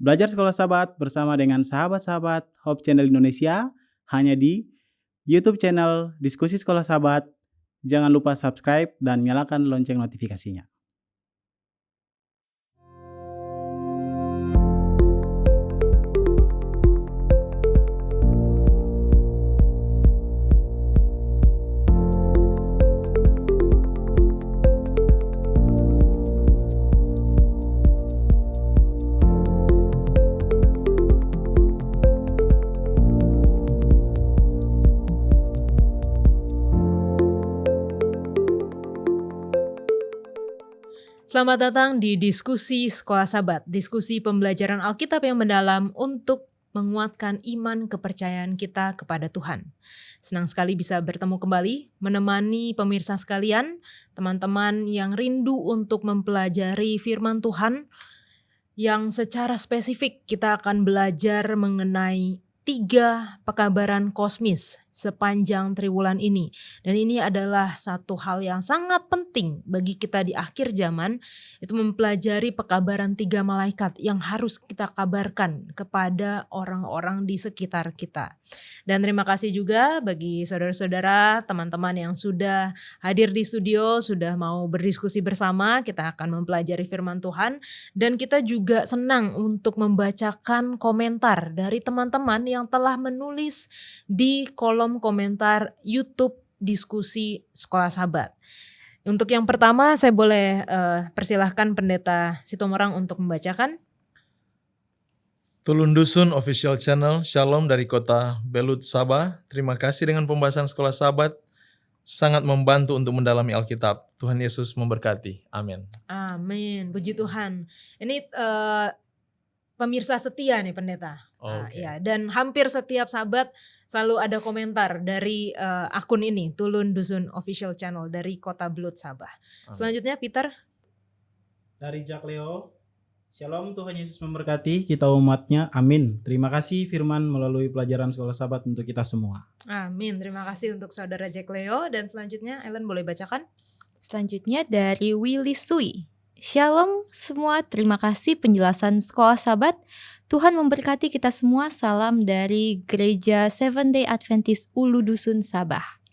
Belajar Sekolah Sahabat bersama dengan sahabat-sahabat Hope Channel Indonesia hanya di YouTube channel Diskusi Sekolah Sahabat. Jangan lupa subscribe dan nyalakan lonceng notifikasinya. Selamat datang di Diskusi Sekolah Sahabat, diskusi pembelajaran Alkitab yang mendalam untuk menguatkan iman kepercayaan kita kepada Tuhan. Senang sekali bisa bertemu kembali, menemani pemirsa sekalian, teman-teman yang rindu untuk mempelajari firman Tuhan, yang secara spesifik kita akan belajar mengenai 3 pekabaran kosmis sepanjang triwulan ini. Dan ini adalah satu hal yang sangat penting bagi kita di akhir zaman, itu mempelajari pekabaran 3 malaikat yang harus kita kabarkan kepada orang-orang di sekitar kita. Dan terima kasih juga bagi saudara-saudara, teman-teman yang sudah hadir di studio, sudah mau berdiskusi bersama, kita akan mempelajari firman Tuhan. Dan kita juga senang untuk membacakan komentar dari teman-teman yang telah menulis di kolom komentar YouTube Diskusi Sekolah Sahabat. Untuk yang pertama saya boleh persilahkan Pendeta Sitomorang untuk membacakan. Tulun Dusun Official Channel, Shalom dari kota Belut, Sabah. Terima kasih dengan pembahasan Sekolah Sahabat. Sangat membantu untuk mendalami Alkitab. Tuhan Yesus memberkati. Amin. Amin. Puji Tuhan. Ini pemirsa setia nih Pendeta. Okay. Ya, dan hampir setiap sahabat selalu ada komentar dari akun ini, Tulun Dusun Official Channel dari kota Belut, Sabah. Amin. Selanjutnya Peter. Dari Jack Leo, Shalom, Tuhan Yesus memberkati kita umatnya, amin. Terima kasih firman melalui pelajaran Sekolah Sahabat untuk kita semua. Amin, terima kasih untuk saudara Jack Leo. Dan selanjutnya Ellen boleh bacakan. Selanjutnya dari Willy Sui. Shalom semua, terima kasih penjelasan Sekolah Sahabat. Tuhan memberkati kita semua, salam dari Gereja Seventh Day Adventist Ulu Dusun, Sabah.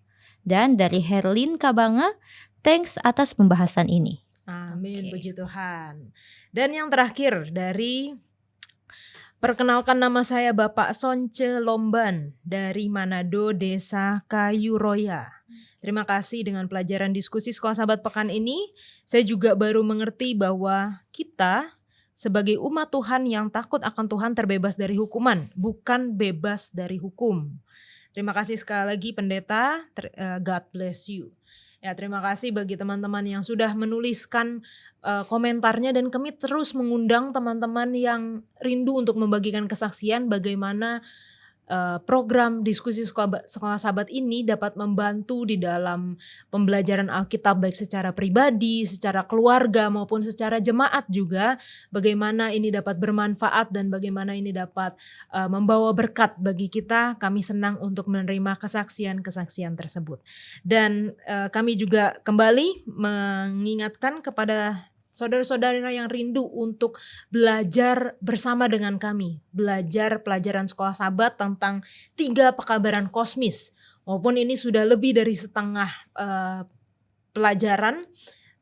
Dan dari Herlin Kabanga, thanks atas pembahasan ini. Amin, puji Tuhan. Dan yang terakhir dari perkenalkan, nama saya Bapak Sonce Lomban dari Manado, Desa Kayuroya. Terima kasih dengan pelajaran diskusi Sekolah Sahabat pekan ini. Saya juga baru mengerti bahwa kita sebagai umat Tuhan yang takut akan Tuhan terbebas dari hukuman, bukan bebas dari hukum. Terima kasih sekali lagi Pendeta, God bless you. Ya, terima kasih bagi teman-teman yang sudah menuliskan komentarnya, dan kami terus mengundang teman-teman yang rindu untuk membagikan kesaksian bagaimana program diskusi sekolah sahabat ini dapat membantu di dalam pembelajaran Alkitab baik secara pribadi, secara keluarga maupun secara jemaat juga. Bagaimana ini dapat bermanfaat dan bagaimana ini dapat membawa berkat bagi kita. Kami senang untuk menerima kesaksian-kesaksian tersebut. Dan kami juga kembali mengingatkan kepada saudara-saudara yang rindu untuk belajar bersama dengan kami, belajar pelajaran Sekolah Sahabat tentang 3 pekabaran kosmis, maupun ini sudah lebih dari setengah pelajaran,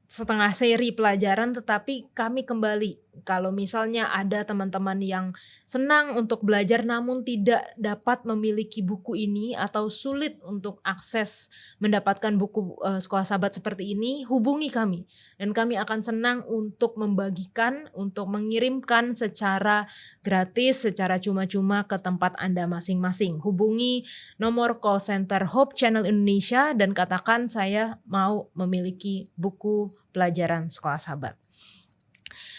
setengah seri pelajaran, tetapi kami kembali. Kalau misalnya ada teman-teman yang senang untuk belajar namun tidak dapat memiliki buku ini atau sulit untuk akses mendapatkan buku Sekolah Sahabat seperti ini, hubungi kami. Dan kami akan senang untuk membagikan, untuk mengirimkan secara gratis, secara cuma-cuma ke tempat Anda masing-masing. Hubungi nomor call center Hope Channel Indonesia dan katakan saya mau memiliki buku pelajaran Sekolah Sahabat.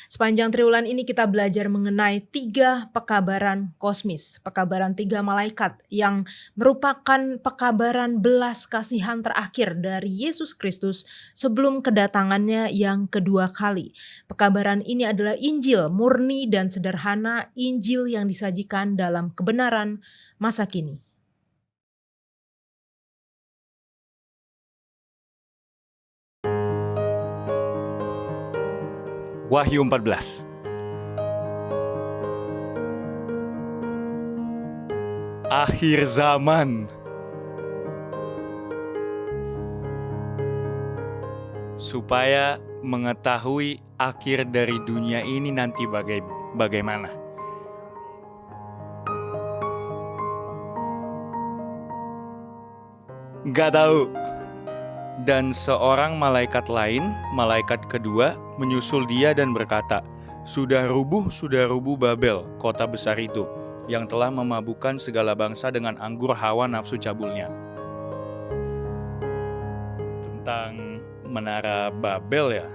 Sepanjang triwulan ini kita belajar mengenai 3 pekabaran kosmis, pekabaran 3 malaikat yang merupakan pekabaran belas kasihan terakhir dari Yesus Kristus sebelum kedatangannya yang kedua kali. Pekabaran ini adalah Injil murni dan sederhana, Injil yang disajikan dalam kebenaran masa kini. Wahyu 14. akhir zaman. Supaya mengetahui akhir dari dunia ini nanti bagaimana. Gak tahu. Dan seorang malaikat lain, malaikat kedua, menyusul dia dan berkata, sudah rubuh Babel, kota besar itu, yang telah memabukkan segala bangsa dengan anggur hawa nafsu cabulnya. Tentang Menara Babel ya.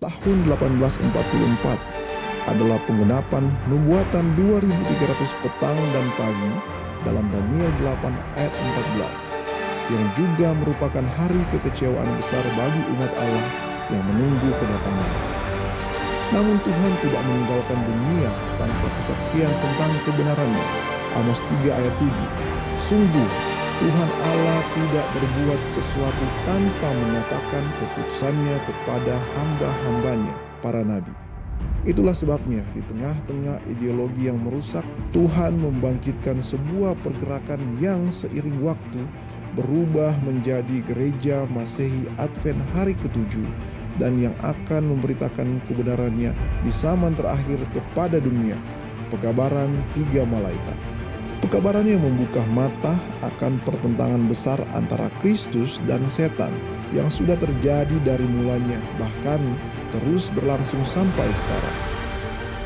Tahun 1844 adalah penggenapan nubuatan 2300 petang dan pagi dalam Daniel 8 ayat 14, yang juga merupakan hari kekecewaan besar bagi umat Allah yang menunggu kedatangan. Namun Tuhan tidak meninggalkan dunia tanpa kesaksian tentang kebenarannya. Amos 3 ayat 7. Sungguh, Tuhan Allah tidak berbuat sesuatu tanpa menyatakan keputusannya kepada hamba-hambanya, para nabi. Itulah sebabnya di tengah-tengah ideologi yang merusak, Tuhan membangkitkan sebuah pergerakan yang seiring waktu berubah menjadi gereja Masehi Advent hari ke-7 dan yang akan memberitakan kebenarannya di zaman terakhir kepada dunia. Pekabaran 3 malaikat. Pekabaran yang membuka mata akan pertentangan besar antara Kristus dan setan yang sudah terjadi dari mulanya, bahkan terus berlangsung sampai sekarang.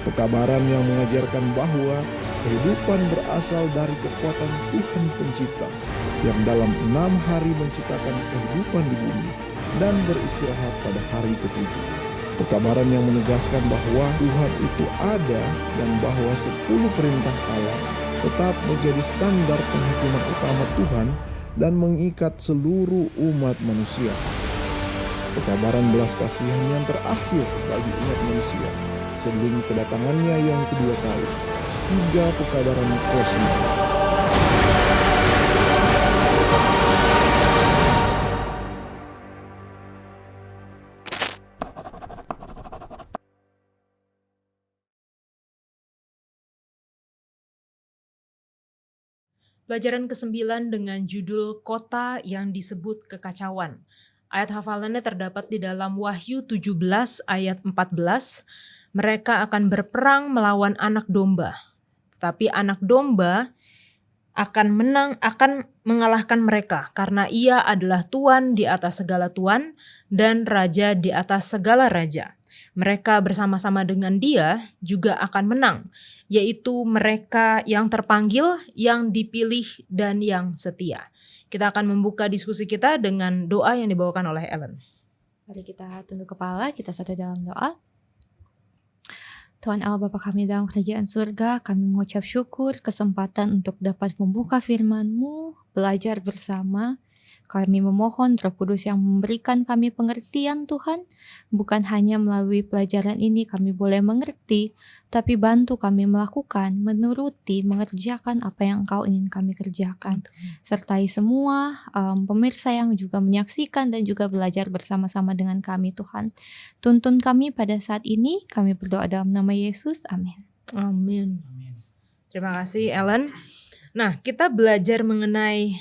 Pekabaran yang mengajarkan bahwa kehidupan berasal dari kekuatan Tuhan Pencipta yang dalam 6 hari menciptakan kehidupan di bumi dan beristirahat pada hari ke-7. Pekabaran yang menegaskan bahwa Tuhan itu ada dan bahwa 10 perintah Allah tetap menjadi standar penghakiman utama Tuhan dan mengikat seluruh umat manusia. Pekabaran belas kasihan yang terakhir bagi umat manusia sebelum kedatangannya yang kedua kali. 3 pekabaran kosmos. Pelajaran ke-9 dengan judul Kota yang Disebut Kekacauan. Ayat hafalannya terdapat di dalam Wahyu 17 ayat 14. Mereka akan berperang melawan anak domba. Tapi anak domba akan mengalahkan mereka karena ia adalah Tuan di atas segala tuan dan Raja di atas segala raja. Mereka bersama-sama dengan dia juga akan menang, yaitu mereka yang terpanggil, yang dipilih, dan yang setia. Kita akan membuka diskusi kita dengan doa yang dibawakan oleh Ellen. Mari kita tunduk kepala, kita satu dalam doa. Tuhan Allah Bapa kami dalam kerajaan surga, kami mengucap syukur kesempatan untuk dapat membuka firman-Mu, belajar bersama. Kami memohon Roh Kudus yang memberikan kami pengertian Tuhan, bukan hanya melalui pelajaran ini kami boleh mengerti, tapi bantu kami melakukan, menuruti, mengerjakan apa yang Engkau ingin kami kerjakan. Sertai semua pemirsa yang juga menyaksikan dan juga belajar bersama-sama dengan kami Tuhan. Tuntun kami pada saat ini, kami berdoa dalam nama Yesus, amin. Amin. Terima kasih Ellen. Nah, kita belajar mengenai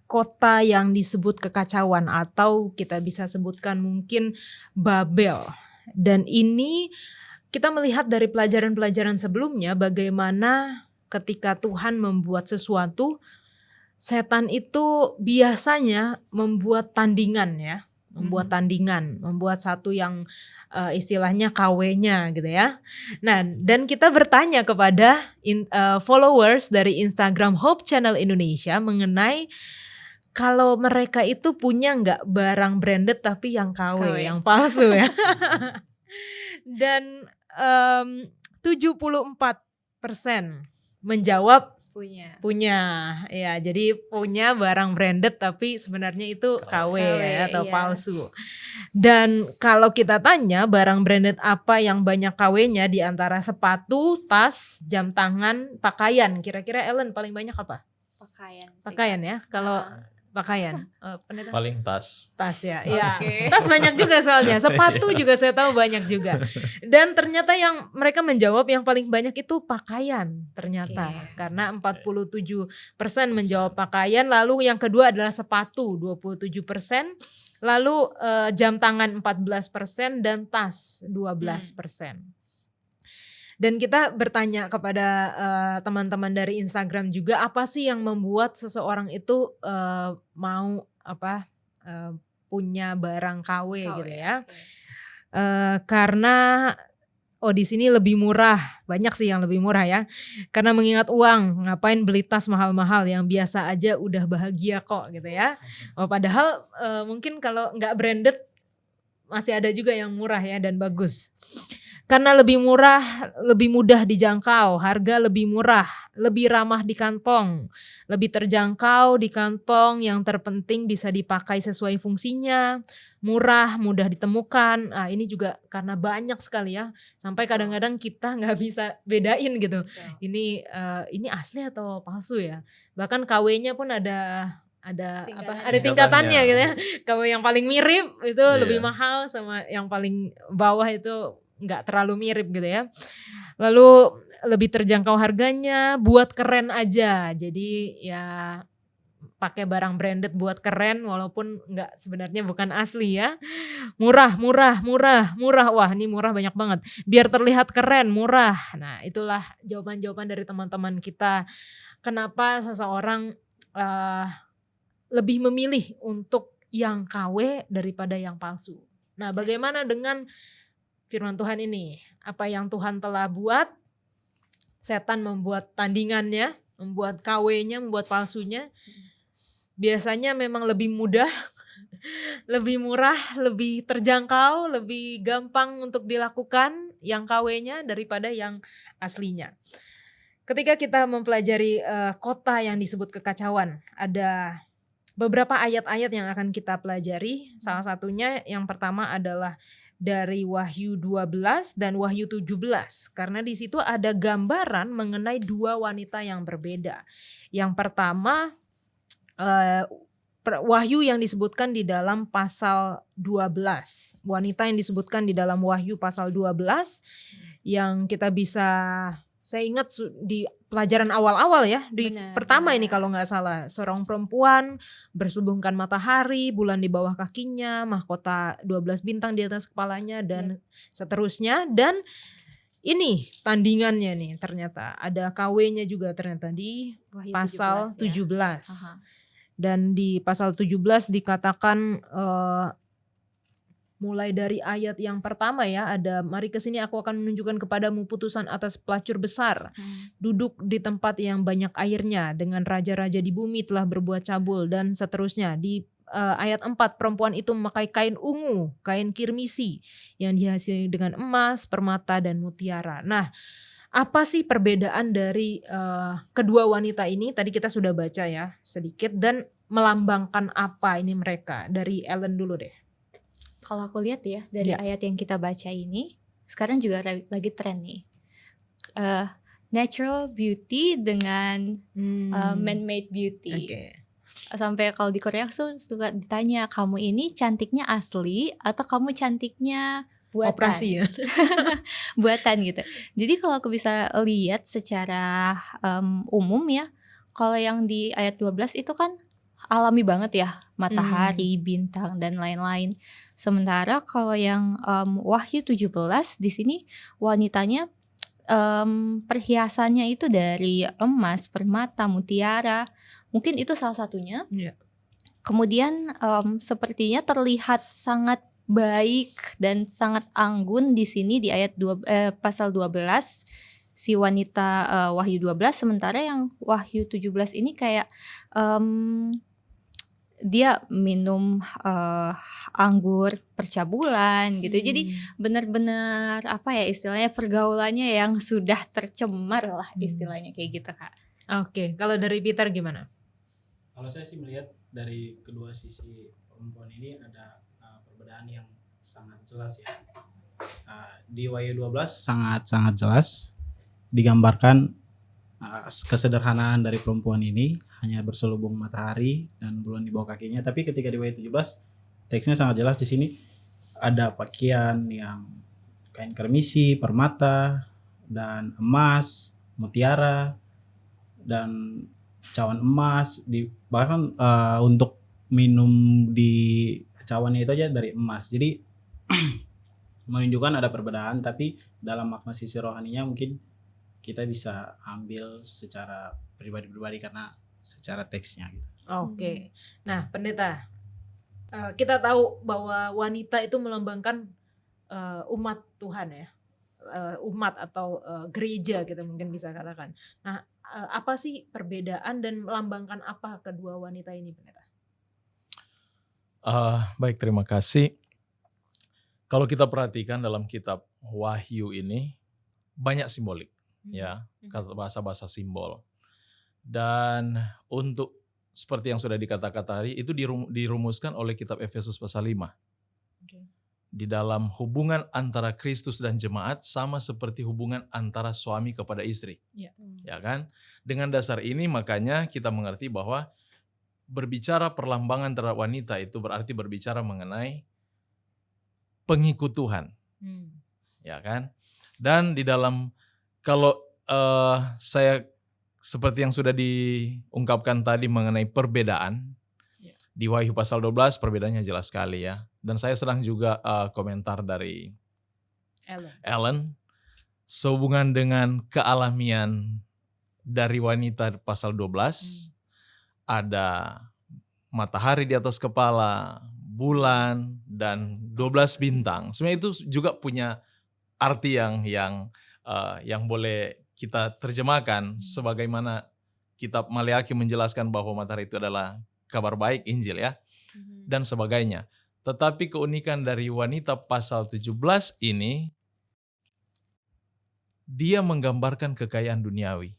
kota yang disebut kekacauan atau kita bisa sebutkan mungkin Babel. Dan ini kita melihat dari pelajaran-pelajaran sebelumnya bagaimana ketika Tuhan membuat sesuatu, setan itu biasanya membuat tandingan ya. Membuat satu yang istilahnya KW-nya gitu ya. Nah, dan kita bertanya kepada followers dari Instagram Hope Channel Indonesia mengenai kalau mereka itu punya nggak barang branded tapi yang KW. Yang palsu ya. Dan 74% menjawab punya ya, jadi punya barang branded tapi sebenarnya itu KW ya, atau palsu. Dan kalau kita tanya barang branded apa yang banyak KW-nya di antara sepatu, tas, jam tangan, pakaian, kira-kira Ellen paling banyak apa? Pakaian ya. Kalau Pakaian. Pendeta? Paling tas. Tas ya. Iya. Oke. Tas banyak juga soalnya. Sepatu juga saya tahu banyak juga. Dan ternyata yang mereka menjawab yang paling banyak itu pakaian ternyata. Oke. Karena 47% menjawab pakaian, lalu yang kedua adalah sepatu 27%, lalu jam tangan 14% dan tas 12%. Dan kita bertanya kepada teman-teman dari Instagram juga, apa sih yang membuat seseorang itu mau punya barang KW gitu ya? Karena di sini lebih murah, banyak sih yang lebih murah ya. Karena mengingat uang, ngapain beli tas mahal-mahal yang biasa aja udah bahagia kok gitu ya. Padahal mungkin kalau nggak branded masih ada juga yang murah ya dan bagus. Karena lebih murah, lebih mudah dijangkau, harga lebih murah, lebih ramah di kantong, lebih terjangkau di kantong, yang terpenting bisa dipakai sesuai fungsinya, murah, mudah ditemukan. Ini juga karena banyak sekali ya, sampai kadang-kadang kita nggak bisa bedain gitu. Ini asli atau palsu ya. Bahkan KW-nya pun ada tingkatannya gitu ya. KW yang paling mirip itu lebih mahal, sama yang paling bawah itu nggak terlalu mirip gitu ya. Lalu lebih terjangkau harganya, buat keren aja. Jadi ya pakai barang branded buat keren walaupun nggak, sebenarnya bukan asli ya. Murah. Wah, ini murah banyak banget. Biar terlihat keren, murah. Nah, itulah jawaban-jawaban dari teman-teman kita. Kenapa seseorang lebih memilih untuk yang KW daripada yang palsu. Nah, bagaimana dengan firman Tuhan ini? Apa yang Tuhan telah buat, setan membuat tandingannya, membuat KW-nya, membuat palsunya. Biasanya memang lebih mudah, lebih murah, lebih terjangkau, lebih gampang untuk dilakukan yang KW-nya daripada yang aslinya. Ketika kita mempelajari kota yang disebut kekacauan, ada beberapa ayat-ayat yang akan kita pelajari. Salah satunya yang pertama adalah dari Wahyu 12 dan Wahyu 17. Karena di situ ada gambaran mengenai dua wanita yang berbeda. Yang pertama Wahyu yang disebutkan di dalam pasal 12. Wanita yang disebutkan di dalam Wahyu pasal 12 yang kita bisa, saya ingat di pelajaran awal-awal ya, di pertama ini kalau nggak salah, seorang perempuan berselubungkan matahari, bulan di bawah kakinya, mahkota 12 bintang di atas kepalanya dan seterusnya. Dan ini tandingannya nih, ternyata ada KW-nya juga ternyata di Wahyu pasal 17 ya. 17. Dan di pasal 17 dikatakan mulai dari ayat yang pertama ya, ada, mari kesini aku akan menunjukkan kepadamu putusan atas pelacur besar, duduk di tempat yang banyak airnya, dengan raja-raja di bumi telah berbuat cabul, dan seterusnya. Di ayat 4, perempuan itu memakai kain ungu, kain kirmisi yang dihasilkan dengan emas, permata dan mutiara. Nah, apa sih perbedaan dari kedua wanita ini? Tadi kita sudah baca ya sedikit, dan melambangkan apa ini mereka? Dari Ellen dulu deh. Kalau aku lihat ya dari ayat yang kita baca ini, sekarang juga lagi tren nih, natural beauty dengan man-made beauty. Sampai kalau di Korea tuh suka ditanya, kamu ini cantiknya asli atau kamu cantiknya buatan? Operasi ya. Buatan gitu. Jadi kalau aku bisa lihat secara umum ya, kalau yang di ayat 12 itu kan alami banget ya, matahari, bintang dan lain-lain. Sementara kalau yang Wahyu 17 di sini wanitanya perhiasannya itu dari emas, permata, mutiara. Mungkin itu salah satunya. Kemudian sepertinya terlihat sangat baik dan sangat anggun di sini di ayat pasal 12 si wanita Wahyu 12. Sementara yang Wahyu 17 ini kayak dia minum anggur percabulan gitu. Jadi benar-benar apa ya istilahnya, pergaulannya yang sudah tercemar lah istilahnya kayak gitu Kak. Oke, kalau dari Peter gimana? Kalau saya sih melihat dari kedua sisi perempuan ini ada perbedaan yang sangat jelas ya. Di Wahyu 12 sangat jelas digambarkan kesederhanaan dari perempuan ini, hanya berselubung matahari dan bulan di bawah kakinya. Tapi ketika di Wahyu 17 teksnya sangat jelas di sini ada pakaian yang kain kermisi, permata, dan emas, mutiara, dan cawan emas. Bahkan untuk minum di cawannya itu aja dari emas. Jadi menunjukkan ada perbedaan, tapi dalam makna sisi rohaninya mungkin kita bisa ambil secara pribadi-pribadi karena secara teksnya gitu. Oke. Nah, pendeta, kita tahu bahwa wanita itu melambangkan umat Tuhan ya, umat atau gereja kita mungkin bisa katakan. Nah, apa sih perbedaan dan melambangkan apa kedua wanita ini, pendeta? Baik, terima kasih. Kalau kita perhatikan dalam kitab Wahyu ini banyak simbolik, ya, kata bahasa-bahasa simbol. Dan untuk seperti yang sudah dikatakan tadi, itu dirumuskan oleh kitab Efesus pasal 5. Okay. Di dalam hubungan antara Kristus dan jemaat sama seperti hubungan antara suami kepada istri. Yeah. Ya kan? Dengan dasar ini makanya kita mengerti bahwa berbicara perlambangan terhadap wanita itu berarti berbicara mengenai pengikut Tuhan. Ya kan? Dan di dalam, kalau saya seperti yang sudah diungkapkan tadi mengenai perbedaan, di Wahyu pasal 12 perbedaannya jelas sekali ya. Dan saya sedang juga komentar dari Ellen sehubungan dengan kealamian dari wanita pasal 12, ada matahari di atas kepala, bulan, dan 12 bintang. Sebenarnya itu juga punya arti yang boleh kita terjemahkan sebagaimana kitab Maleakhi menjelaskan bahwa matahari itu adalah kabar baik, Injil ya, dan sebagainya. Tetapi keunikan dari wanita pasal 17 ini, dia menggambarkan kekayaan duniawi.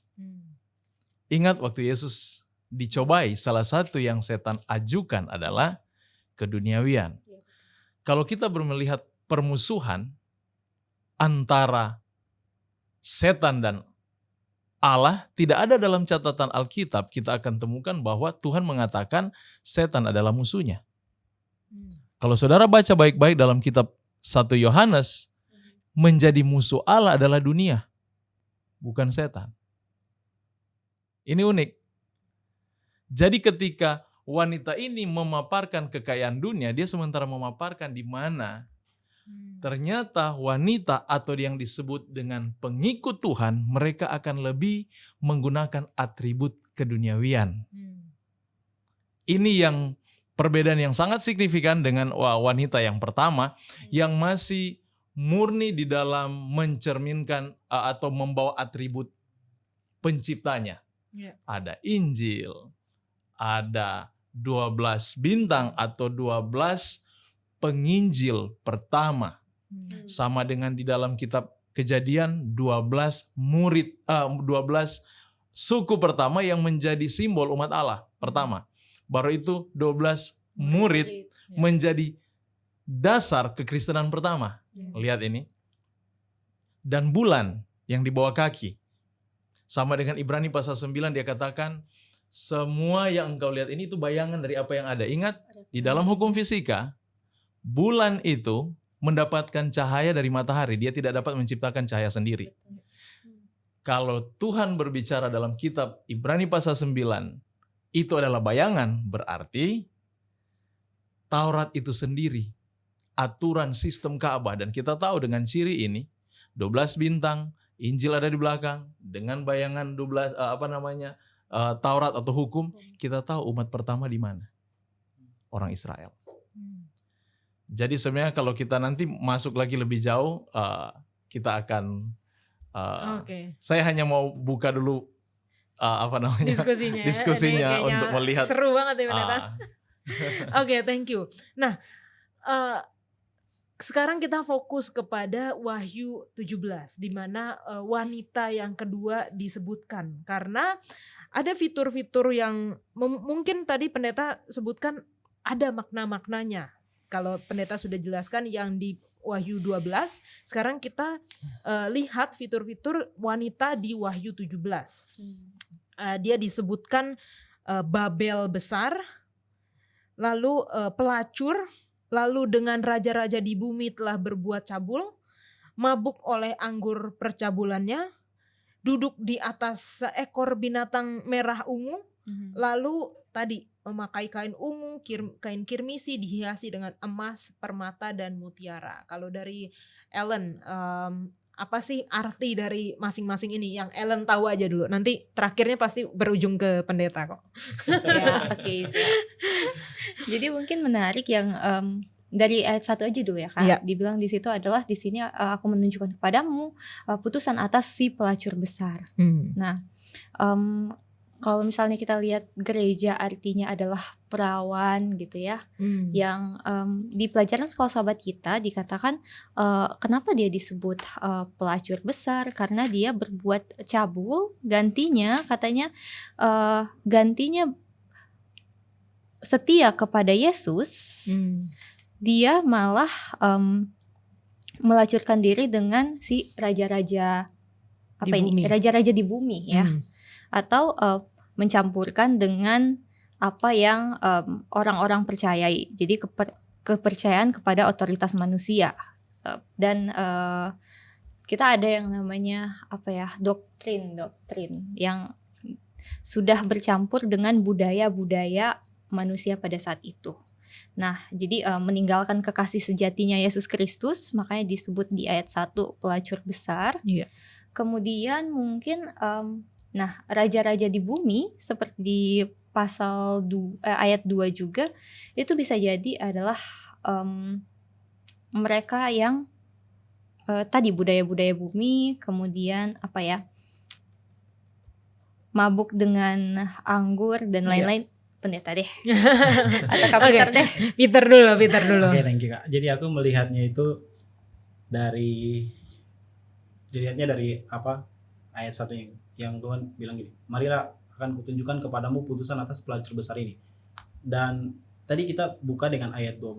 Ingat waktu Yesus dicobai, salah satu yang setan ajukan adalah keduniawian. Kalau kita melihat permusuhan antara setan dan Allah, tidak ada dalam catatan Alkitab, kita akan temukan bahwa Tuhan mengatakan setan adalah musuhnya. Kalau saudara baca baik-baik dalam kitab 1 Yohanes, menjadi musuh Allah adalah dunia, bukan setan. Ini unik. Jadi ketika wanita ini memaparkan kekayaan dunia, dia sementara memaparkan di mana ternyata wanita atau yang disebut dengan pengikut Tuhan, mereka akan lebih menggunakan atribut keduniawian. Ini yang perbedaan yang sangat signifikan dengan wanita yang pertama, yang masih murni di dalam mencerminkan atau membawa atribut penciptanya. Ada Injil, ada 12 bintang atau 12 penginjil pertama. Sama dengan di dalam kitab Kejadian 12 suku pertama yang menjadi simbol umat Allah pertama. Baru itu 12 murid menjadi dasar kekristenan pertama. Lihat ini. Dan bulan yang di bawah kaki. Sama dengan Ibrani pasal 9 dia katakan, semua yang engkau lihat ini itu bayangan dari apa yang ada. Ingat, di dalam hukum fisika, bulan itu mendapatkan cahaya dari matahari. Dia tidak dapat menciptakan cahaya sendiri. Kalau Tuhan berbicara dalam kitab Ibrani pasal 9, itu adalah bayangan, berarti Taurat itu sendiri, aturan sistem Ka'bah. Dan kita tahu dengan ciri ini, 12 bintang, Injil ada di belakang, dengan bayangan 12 Taurat atau hukum, kita tahu umat pertama di mana? Orang Israel. Jadi sebenarnya kalau kita nanti masuk lagi lebih jauh, kita akan saya hanya mau buka dulu diskusinya untuk melihat. Seru banget ya pendeta. Oke, thank you. Nah, sekarang kita fokus kepada Wahyu 17, di mana wanita yang kedua disebutkan. Karena ada fitur-fitur yang mungkin tadi pendeta sebutkan ada makna-maknanya. Kalau pendeta sudah jelaskan yang di Wahyu 12, sekarang kita lihat fitur-fitur wanita di Wahyu 17. Dia disebutkan Babel besar, lalu pelacur, lalu dengan raja-raja di bumi telah berbuat cabul, mabuk oleh anggur percabulannya, duduk di atas seekor binatang merah ungu, lalu tadi memakai kain ungu, kain kirmisi dihiasi dengan emas, permata dan mutiara. Kalau dari Ellen, apa sih arti dari masing-masing ini? Yang Ellen tahu aja dulu. Nanti terakhirnya pasti berujung ke pendeta kok. Ya, oke, siap. Jadi mungkin menarik yang dari ayat 1 aja dulu ya Kak. Iya. Dibilang di situ adalah di sini aku menunjukkan kepadamu putusan atas si pelacur besar. Nah, kalau misalnya kita lihat gereja artinya adalah perawan gitu ya. Yang di pelajaran sekolah sahabat kita dikatakan kenapa dia disebut pelacur besar, karena dia berbuat cabul, gantinya katanya gantinya setia kepada Yesus. Dia malah melacurkan diri dengan si raja-raja Di bumi. raja-raja di bumi ya, atau mencampurkan dengan apa yang orang-orang percayai. Jadi kepercayaan kepada otoritas manusia. Dan kita ada yang namanya doktrin yang sudah bercampur dengan budaya-budaya manusia pada saat itu. Nah, jadi meninggalkan kekasih sejatinya Yesus Kristus, makanya disebut di ayat 1 pelacur besar. Iya. Kemudian mungkin raja-raja di bumi seperti di pasal ayat 2 juga, itu bisa jadi adalah mereka yang tadi budaya-budaya bumi, kemudian mabuk dengan anggur dan lain-lain. Pendeta deh atau Kak Peter deh. Peter dulu. Oke, thank you Kak. Jadi aku melihatnya itu dilihatnya dari ayat 1 yang Tuhan bilang gini, marilah akan kutunjukkan kepadamu putusan atas pelacur besar ini. Dan tadi kita buka dengan ayat 12.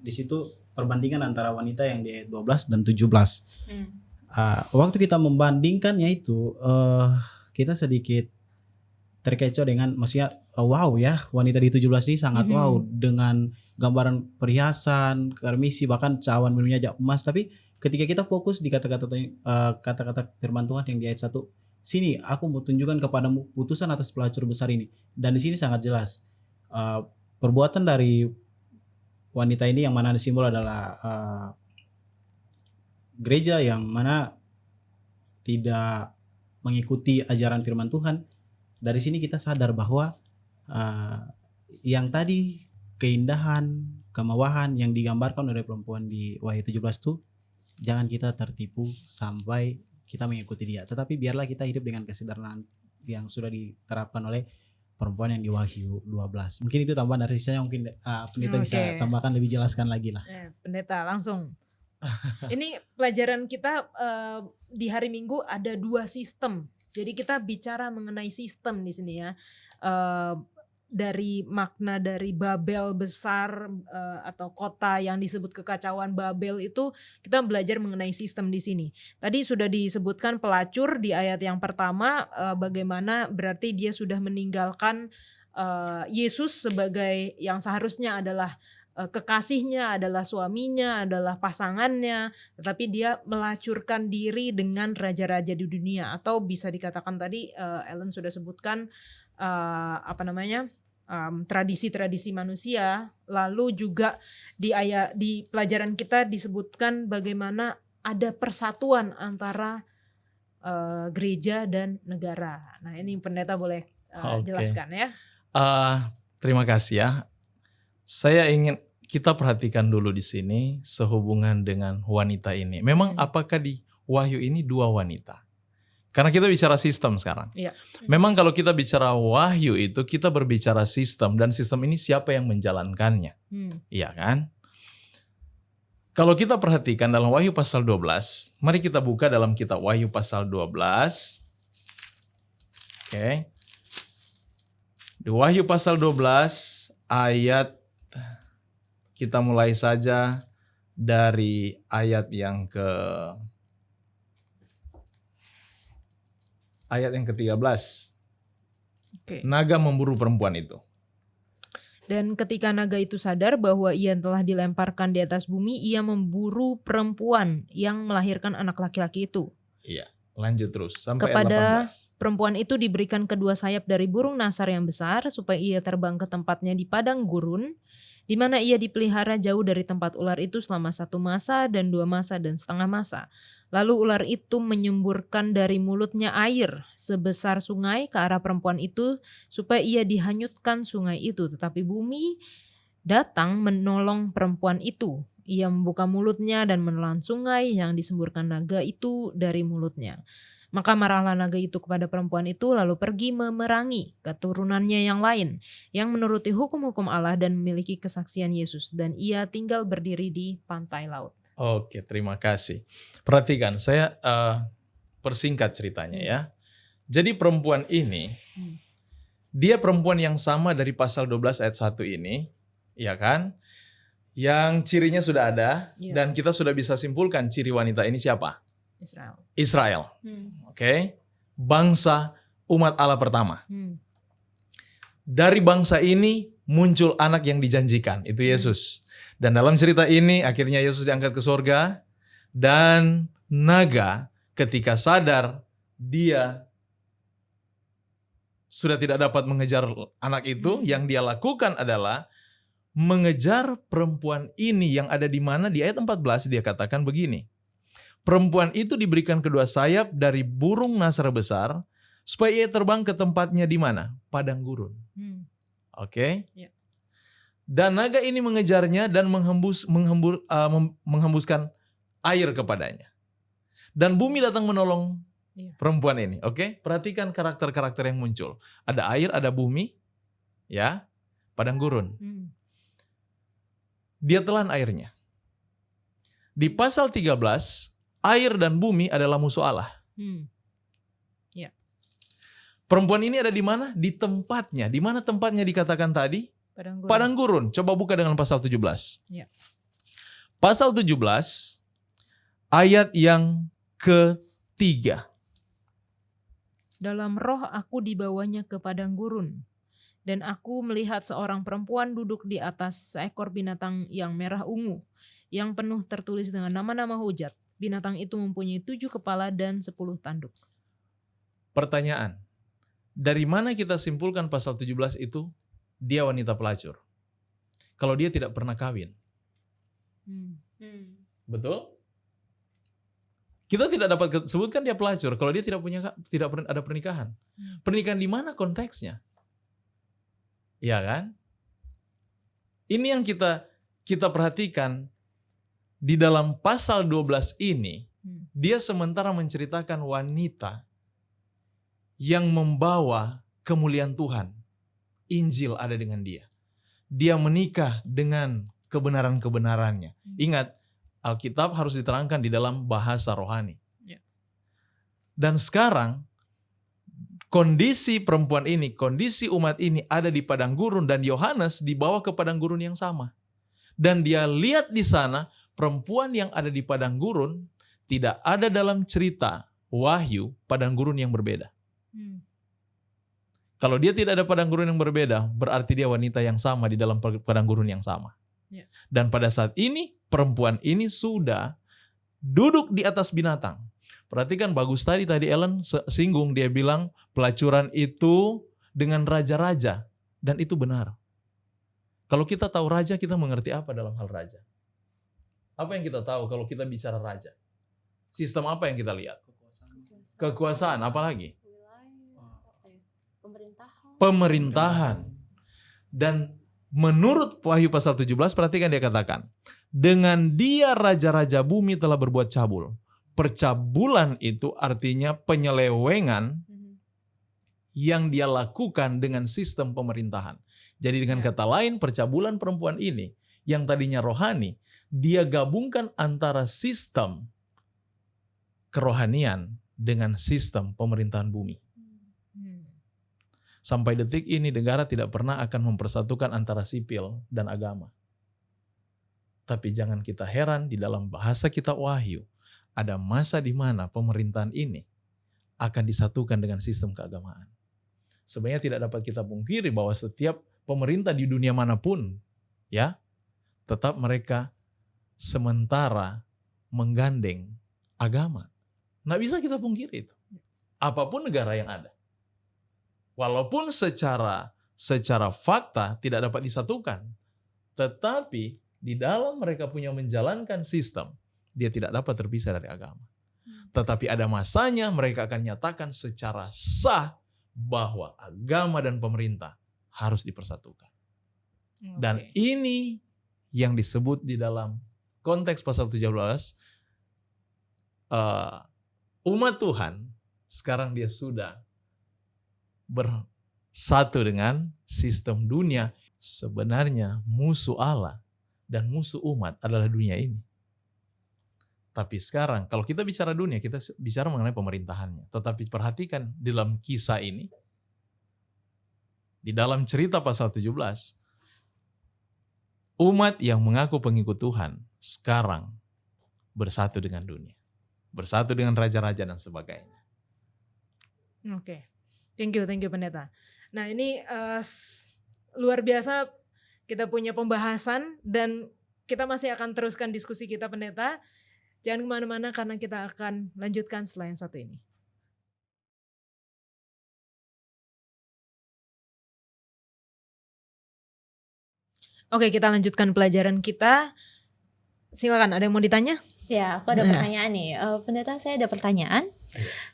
Di situ perbandingan antara wanita yang di ayat 12 dan 17. Waktu kita membandingkannya itu kita sedikit terkecoh dengan, maksudnya wow ya, wanita di 17 ini sangat wow dengan gambaran perhiasan, karmisi, bahkan cawan minumnya jak emas. Tapi ketika kita fokus di kata-kata firman Tuhan yang di ayat 1, sini aku mau tunjukkan kepadamu putusan atas pelacur besar ini. Dan di sini sangat jelas perbuatan dari wanita ini yang mana simbol adalah gereja yang mana tidak mengikuti ajaran firman Tuhan. Dari sini kita sadar bahwa yang tadi keindahan, kemewahan yang digambarkan oleh perempuan di Wahyu 17 itu, jangan kita tertipu sampai kita mengikuti dia. Tetapi biarlah kita hidup dengan kesadaran yang sudah diterapkan oleh perempuan yang di Wahyu 12. Mungkin itu tambahan dari saya, mungkin pendeta bisa tambahkan lebih jelaskan lagi lah. Pendeta langsung. Ini pelajaran kita di hari Minggu ada 2 sistem. Jadi kita bicara mengenai sistem di sini ya. Dari makna dari Babel besar atau kota yang disebut kekacauan Babel itu, kita belajar mengenai sistem di sini. Tadi sudah disebutkan pelacur di ayat yang pertama, bagaimana berarti dia sudah meninggalkan Yesus sebagai yang seharusnya adalah kekasihnya, adalah suaminya, adalah pasangannya, tetapi dia melacurkan diri dengan raja-raja di dunia, atau bisa dikatakan tadi Ellen sudah sebutkan tradisi-tradisi manusia. Lalu juga di pelajaran kita disebutkan bagaimana ada persatuan antara gereja dan negara. Nah, ini pendeta boleh jelaskan ya. Terima kasih ya. Saya ingin kita perhatikan dulu di sini sehubungan dengan wanita ini. Memang apakah di Wahyu ini 2 wanita? Karena kita bicara sistem sekarang. Iya. Memang kalau kita bicara Wahyu itu kita berbicara sistem, dan sistem ini siapa yang menjalankannya. Iya kan? Kalau kita perhatikan dalam Wahyu pasal 12, mari kita buka dalam kitab Wahyu pasal 12. Oke. Di Wahyu pasal 12 ayat, kita mulai saja dari ayat yang ke-13. Oke. Naga memburu perempuan itu. Dan ketika naga itu sadar bahwa ia telah dilemparkan di atas bumi, ia memburu perempuan yang melahirkan anak laki-laki itu. Iya, lanjut terus sampai Kepada ayat 18. perempuan itu diberikan kedua sayap dari burung nasar yang besar supaya ia terbang ke tempatnya di padang gurun, di mana ia dipelihara jauh dari tempat ular itu selama 1 masa dan 2 masa dan setengah masa. Lalu ular itu menyemburkan dari mulutnya air sebesar sungai ke arah perempuan itu supaya ia dihanyutkan sungai itu. Tetapi bumi datang menolong perempuan itu. Ia membuka mulutnya dan menelan sungai yang disemburkan naga itu dari mulutnya. Maka marahlah naga itu kepada perempuan itu lalu pergi memerangi keturunannya yang lain yang menuruti hukum-hukum Allah dan memiliki kesaksian Yesus, dan ia tinggal berdiri di pantai laut. Oke, terima kasih. Perhatikan, saya persingkat ceritanya ya. Jadi perempuan ini, dia perempuan yang sama dari pasal 12 ayat 1 ini, ya kan? Yang cirinya sudah ada, Iya. dan kita sudah bisa simpulkan ciri wanita ini siapa? Israel. Israel. Oke. Bangsa umat Allah pertama. Dari bangsa ini muncul anak yang dijanjikan, itu Yesus. Dan dalam cerita ini akhirnya Yesus diangkat ke surga, dan naga ketika sadar dia sudah tidak dapat mengejar anak itu, yang dia lakukan adalah mengejar perempuan ini yang ada di mana di ayat 14 dia katakan begini. Perempuan itu diberikan kedua sayap dari burung nasar besar supaya ia terbang ke tempatnya di mana? Padang gurun. Oke. Ya. Dan naga ini mengejarnya dan menghembuskan air kepadanya. Dan bumi datang menolong perempuan ini. Oke. Perhatikan karakter-karakter yang muncul. Ada air, ada bumi, ya, padang gurun. Dia telan airnya. Di pasal 13, air dan bumi adalah musuh Allah. Ya. Perempuan ini ada di mana? Di tempatnya. Di mana tempatnya dikatakan tadi? Padang gurun. Padang gurun. Coba buka dengan pasal 17. Ya. Pasal 17, ayat yang ke-3. Dalam roh aku dibawanya ke padang gurun, dan aku melihat seorang perempuan duduk di atas seekor binatang yang merah ungu, yang penuh tertulis dengan nama-nama hujat. Binatang itu mempunyai 7 kepala dan 10 tanduk. Pertanyaan, dari mana kita simpulkan pasal 17 itu dia wanita pelacur? Kalau dia tidak pernah kawin. Betul? Kita tidak dapat sebutkan dia pelacur kalau dia tidak ada pernikahan. Pernikahan di mana konteksnya? Ya kan? Ini yang kita perhatikan di dalam pasal 12 ini. Dia sementara menceritakan wanita yang membawa kemuliaan Tuhan. Injil ada dengan dia. Dia menikah dengan kebenaran-kebenarannya. Ingat, Alkitab harus diterangkan di dalam bahasa rohani. Dan sekarang kondisi perempuan ini, kondisi umat ini ada di padang gurun, dan Yohanes dibawa ke padang gurun yang sama. Dan dia lihat di sana perempuan yang ada di padang gurun tidak ada dalam cerita Wahyu padang gurun yang berbeda. Kalau dia tidak ada padang gurun yang berbeda, berarti dia wanita yang sama di dalam padang gurun yang sama. Dan pada saat ini perempuan ini sudah duduk di atas binatang. Perhatikan bagus tadi Ellen singgung, dia bilang pelacuran itu dengan raja-raja, dan itu benar. Kalau kita tahu raja, kita mengerti apa dalam hal raja? Apa yang kita tahu kalau kita bicara raja? Sistem apa yang kita lihat? Kekuasaan, apalagi? Pemerintahan. Dan menurut Wahyu pasal 17, perhatikan dia katakan, dengan dia raja-raja bumi telah berbuat cabul. Percabulan itu artinya penyelewengan yang dia lakukan dengan sistem pemerintahan. Jadi dengan kata lain, percabulan perempuan ini yang tadinya rohani, dia gabungkan antara sistem kerohanian dengan sistem pemerintahan bumi. Sampai detik ini negara tidak pernah akan mempersatukan antara sipil dan agama. Tapi jangan kita heran, di dalam bahasa kitab Wahyu ada masa di mana pemerintahan ini akan disatukan dengan sistem keagamaan. sebenarnya tidak dapat kita pungkiri bahwa setiap pemerintah di dunia manapun, ya, tetap mereka sementara menggandeng agama. Nggak bisa kita pungkiri itu. Apapun negara yang ada. Walaupun secara fakta tidak dapat disatukan, tetapi di dalam mereka punya menjalankan sistem, dia tidak dapat terpisah dari agama. Tetapi ada masanya mereka akan nyatakan secara sah bahwa agama dan pemerintah harus dipersatukan. Dan ini yang disebut di dalam konteks pasal 17, umat Tuhan sekarang dia sudah bersatu dengan sistem dunia. Sebenarnya musuh Allah dan musuh umat adalah dunia ini. Tapi sekarang kalau kita bicara dunia, kita bicara mengenai pemerintahannya. Tetapi perhatikan di dalam kisah ini, di dalam cerita pasal 17, umat yang mengaku pengikut Tuhan sekarang bersatu dengan dunia. Bersatu dengan raja-raja dan sebagainya. Oke. Thank you pendeta. Nah ini luar biasa kita punya pembahasan dan kita masih akan teruskan diskusi kita pendeta. Jangan kemana-mana karena kita akan lanjutkan setelah yang satu ini. Oke, kita lanjutkan pelajaran kita. Silakan, ada yang mau ditanya? Ya, aku ada pertanyaan nih. Pendeta, saya ada pertanyaan.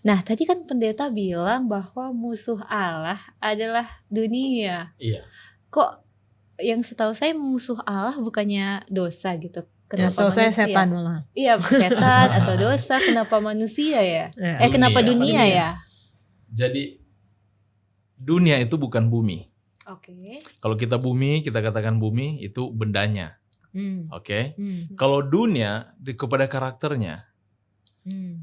Nah, tadi kan pendeta bilang bahwa musuh Allah adalah dunia. Iya. Kok yang setahu saya musuh Allah bukannya dosa gitu? Ya, setahu saya setan malah. Iya, setan atau dosa. Kenapa manusia ya? Kenapa dunia ya? Jadi dunia itu bukan bumi. Oke. Kalau kita bumi, kita katakan bumi itu bendanya. Oke. Kalau dunia kepada karakternya,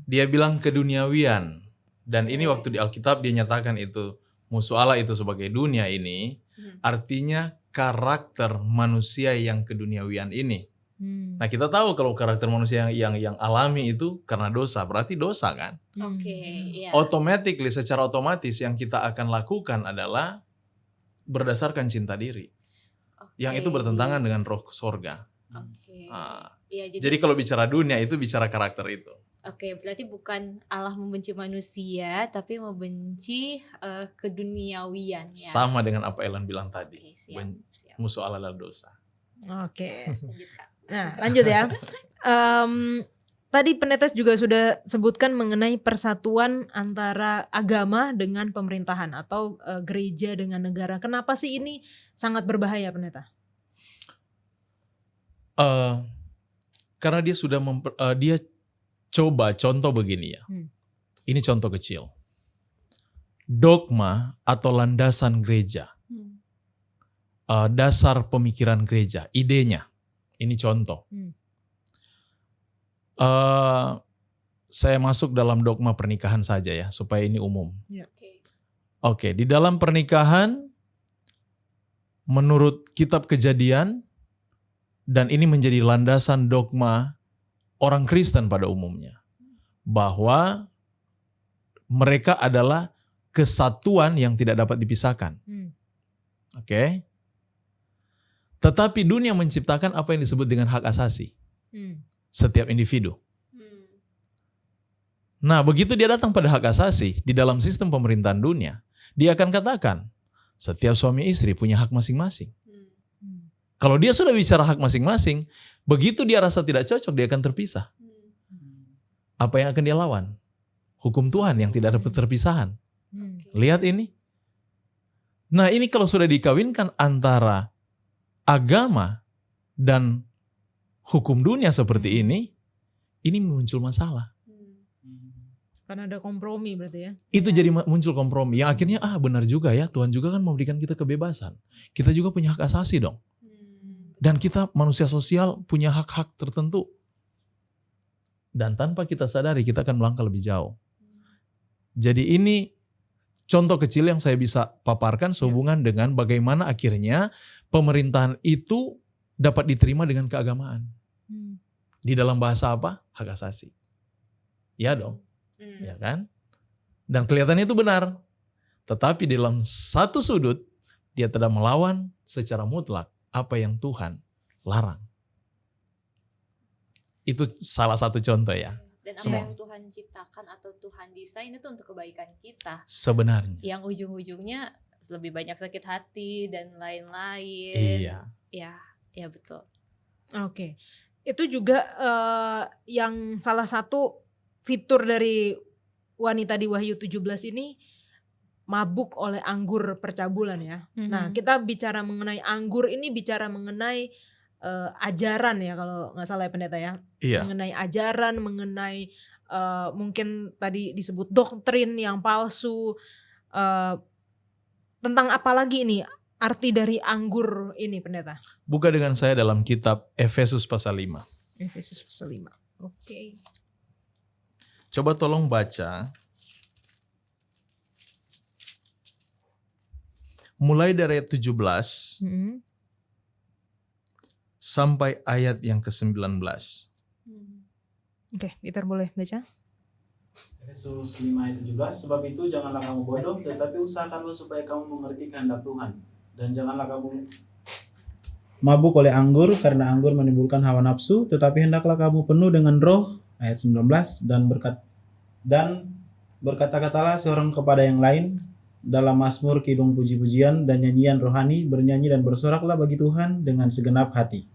dia bilang keduniawian. Dan ini waktu di Alkitab dia nyatakan itu musuh Allah itu sebagai dunia ini, artinya karakter manusia yang keduniawian ini. Nah kita tahu kalau karakter manusia yang alami itu karena dosa, berarti dosa kan? Oke. Iya. Automatically, secara otomatis yang kita akan lakukan adalah berdasarkan cinta diri. Yang itu bertentangan dengan roh sorga. Oke. Ya, jadi kalau bicara dunia itu bicara karakter itu. Oke, berarti bukan Allah membenci manusia, tapi membenci keduniawian ya. Sama dengan apa Ellen bilang tadi. Oke, siap. Musuh Allah adalah dosa. Oke. Nah, lanjut ya. Tadi pendeta juga sudah sebutkan mengenai persatuan antara agama dengan pemerintahan atau gereja dengan negara. Kenapa sih ini sangat berbahaya, pendeta? Karena dia sudah dia coba contoh begini ya. Ini contoh kecil. Dogma atau landasan gereja. Dasar pemikiran gereja, idenya. Ini contoh. Saya masuk dalam dogma pernikahan saja ya, supaya ini umum. Oke, di dalam pernikahan, menurut kitab Kejadian, dan ini menjadi landasan dogma orang Kristen pada umumnya, bahwa mereka adalah kesatuan yang tidak dapat dipisahkan. Oke. Tetapi dunia menciptakan apa yang disebut dengan hak asasi. Setiap individu. Nah, begitu dia datang pada hak asasi di dalam sistem pemerintahan dunia, dia akan katakan setiap suami istri punya hak masing-masing. Kalau dia sudah bicara hak masing-masing, begitu dia rasa tidak cocok, dia akan terpisah. Apa yang akan dia lawan? Hukum Tuhan yang tidak dapat terpisahan. Lihat ini. Nah, ini kalau sudah dikawinkan antara agama dan hukum dunia seperti ini muncul masalah. Karena ada kompromi berarti ya. Itu jadi muncul kompromi yang akhirnya benar juga ya, Tuhan juga kan memberikan kita kebebasan. Kita juga punya hak asasi dong. Dan kita manusia sosial punya hak-hak tertentu. Dan tanpa kita sadari kita akan melangkah lebih jauh. Jadi ini contoh kecil yang saya bisa paparkan sehubungan dengan bagaimana akhirnya pemerintahan itu dapat diterima dengan keagamaan. Di dalam bahasa apa? Hak asasi. Ya dong. Ya kan? Dan kelihatannya itu benar. Tetapi dalam satu sudut, dia tidak melawan secara mutlak apa yang Tuhan larang. Itu salah satu contoh ya. Dan apa Semua. yang Tuhan ciptakan atau Tuhan desain itu untuk kebaikan kita. Sebenarnya. Yang ujung-ujungnya lebih banyak sakit hati dan lain-lain. Iya. Ya betul. Oke. Itu juga yang salah satu fitur dari wanita di Wahyu 17 ini mabuk oleh anggur percabulan ya. Nah, kita bicara mengenai anggur ini bicara mengenai ajaran ya kalau nggak salah ya pendeta ya. Iya. Mengenai ajaran, mengenai mungkin tadi disebut doktrin yang palsu. Tentang apa lagi ini arti dari anggur ini pendeta? Buka dengan saya dalam kitab Efesus pasal 5. Efesus pasal 5. Oke. Coba tolong baca. Mulai dari ayat 17 sampai ayat yang ke-19. Oke, Peter boleh baca? Efesus 5 ayat 17, sebab itu janganlah kamu bodoh, tetapi usahakanlah supaya kamu mengerti kehendak Tuhan. Dan janganlah kamu mabuk oleh anggur, karena anggur menimbulkan hawa nafsu, tetapi hendaklah kamu penuh dengan roh, ayat 19, dan berkata-katalah seorang kepada yang lain, dalam mazmur, kidung, puji-pujian, dan nyanyian rohani, bernyanyi dan bersoraklah bagi Tuhan dengan segenap hati.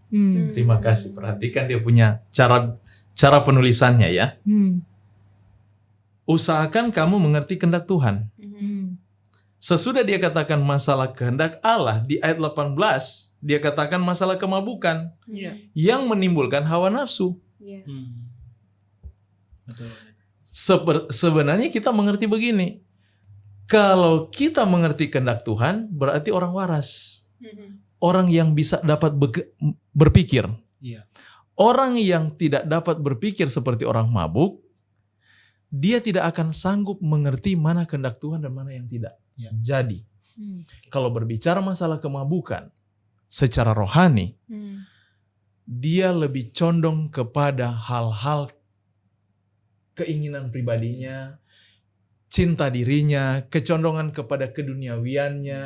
Terima kasih. Perhatikan dia punya cara penulisannya ya. Usahakan kamu mengerti kehendak Tuhan. Sesudah dia katakan masalah kehendak Allah, di ayat 18 dia katakan masalah kemabukan yang menimbulkan hawa nafsu. Betul. Sebenarnya kita mengerti begini. Kalau kita mengerti kehendak Tuhan, berarti orang waras. Orang yang bisa dapat berpikir. Iya. Orang yang tidak dapat berpikir seperti orang mabuk, dia tidak akan sanggup mengerti mana kehendak Tuhan dan mana yang tidak. Ya. Jadi, kalau berbicara masalah kemabukan secara rohani, dia lebih condong kepada hal-hal keinginan pribadinya, cinta dirinya, kecondongan kepada keduniawiannya,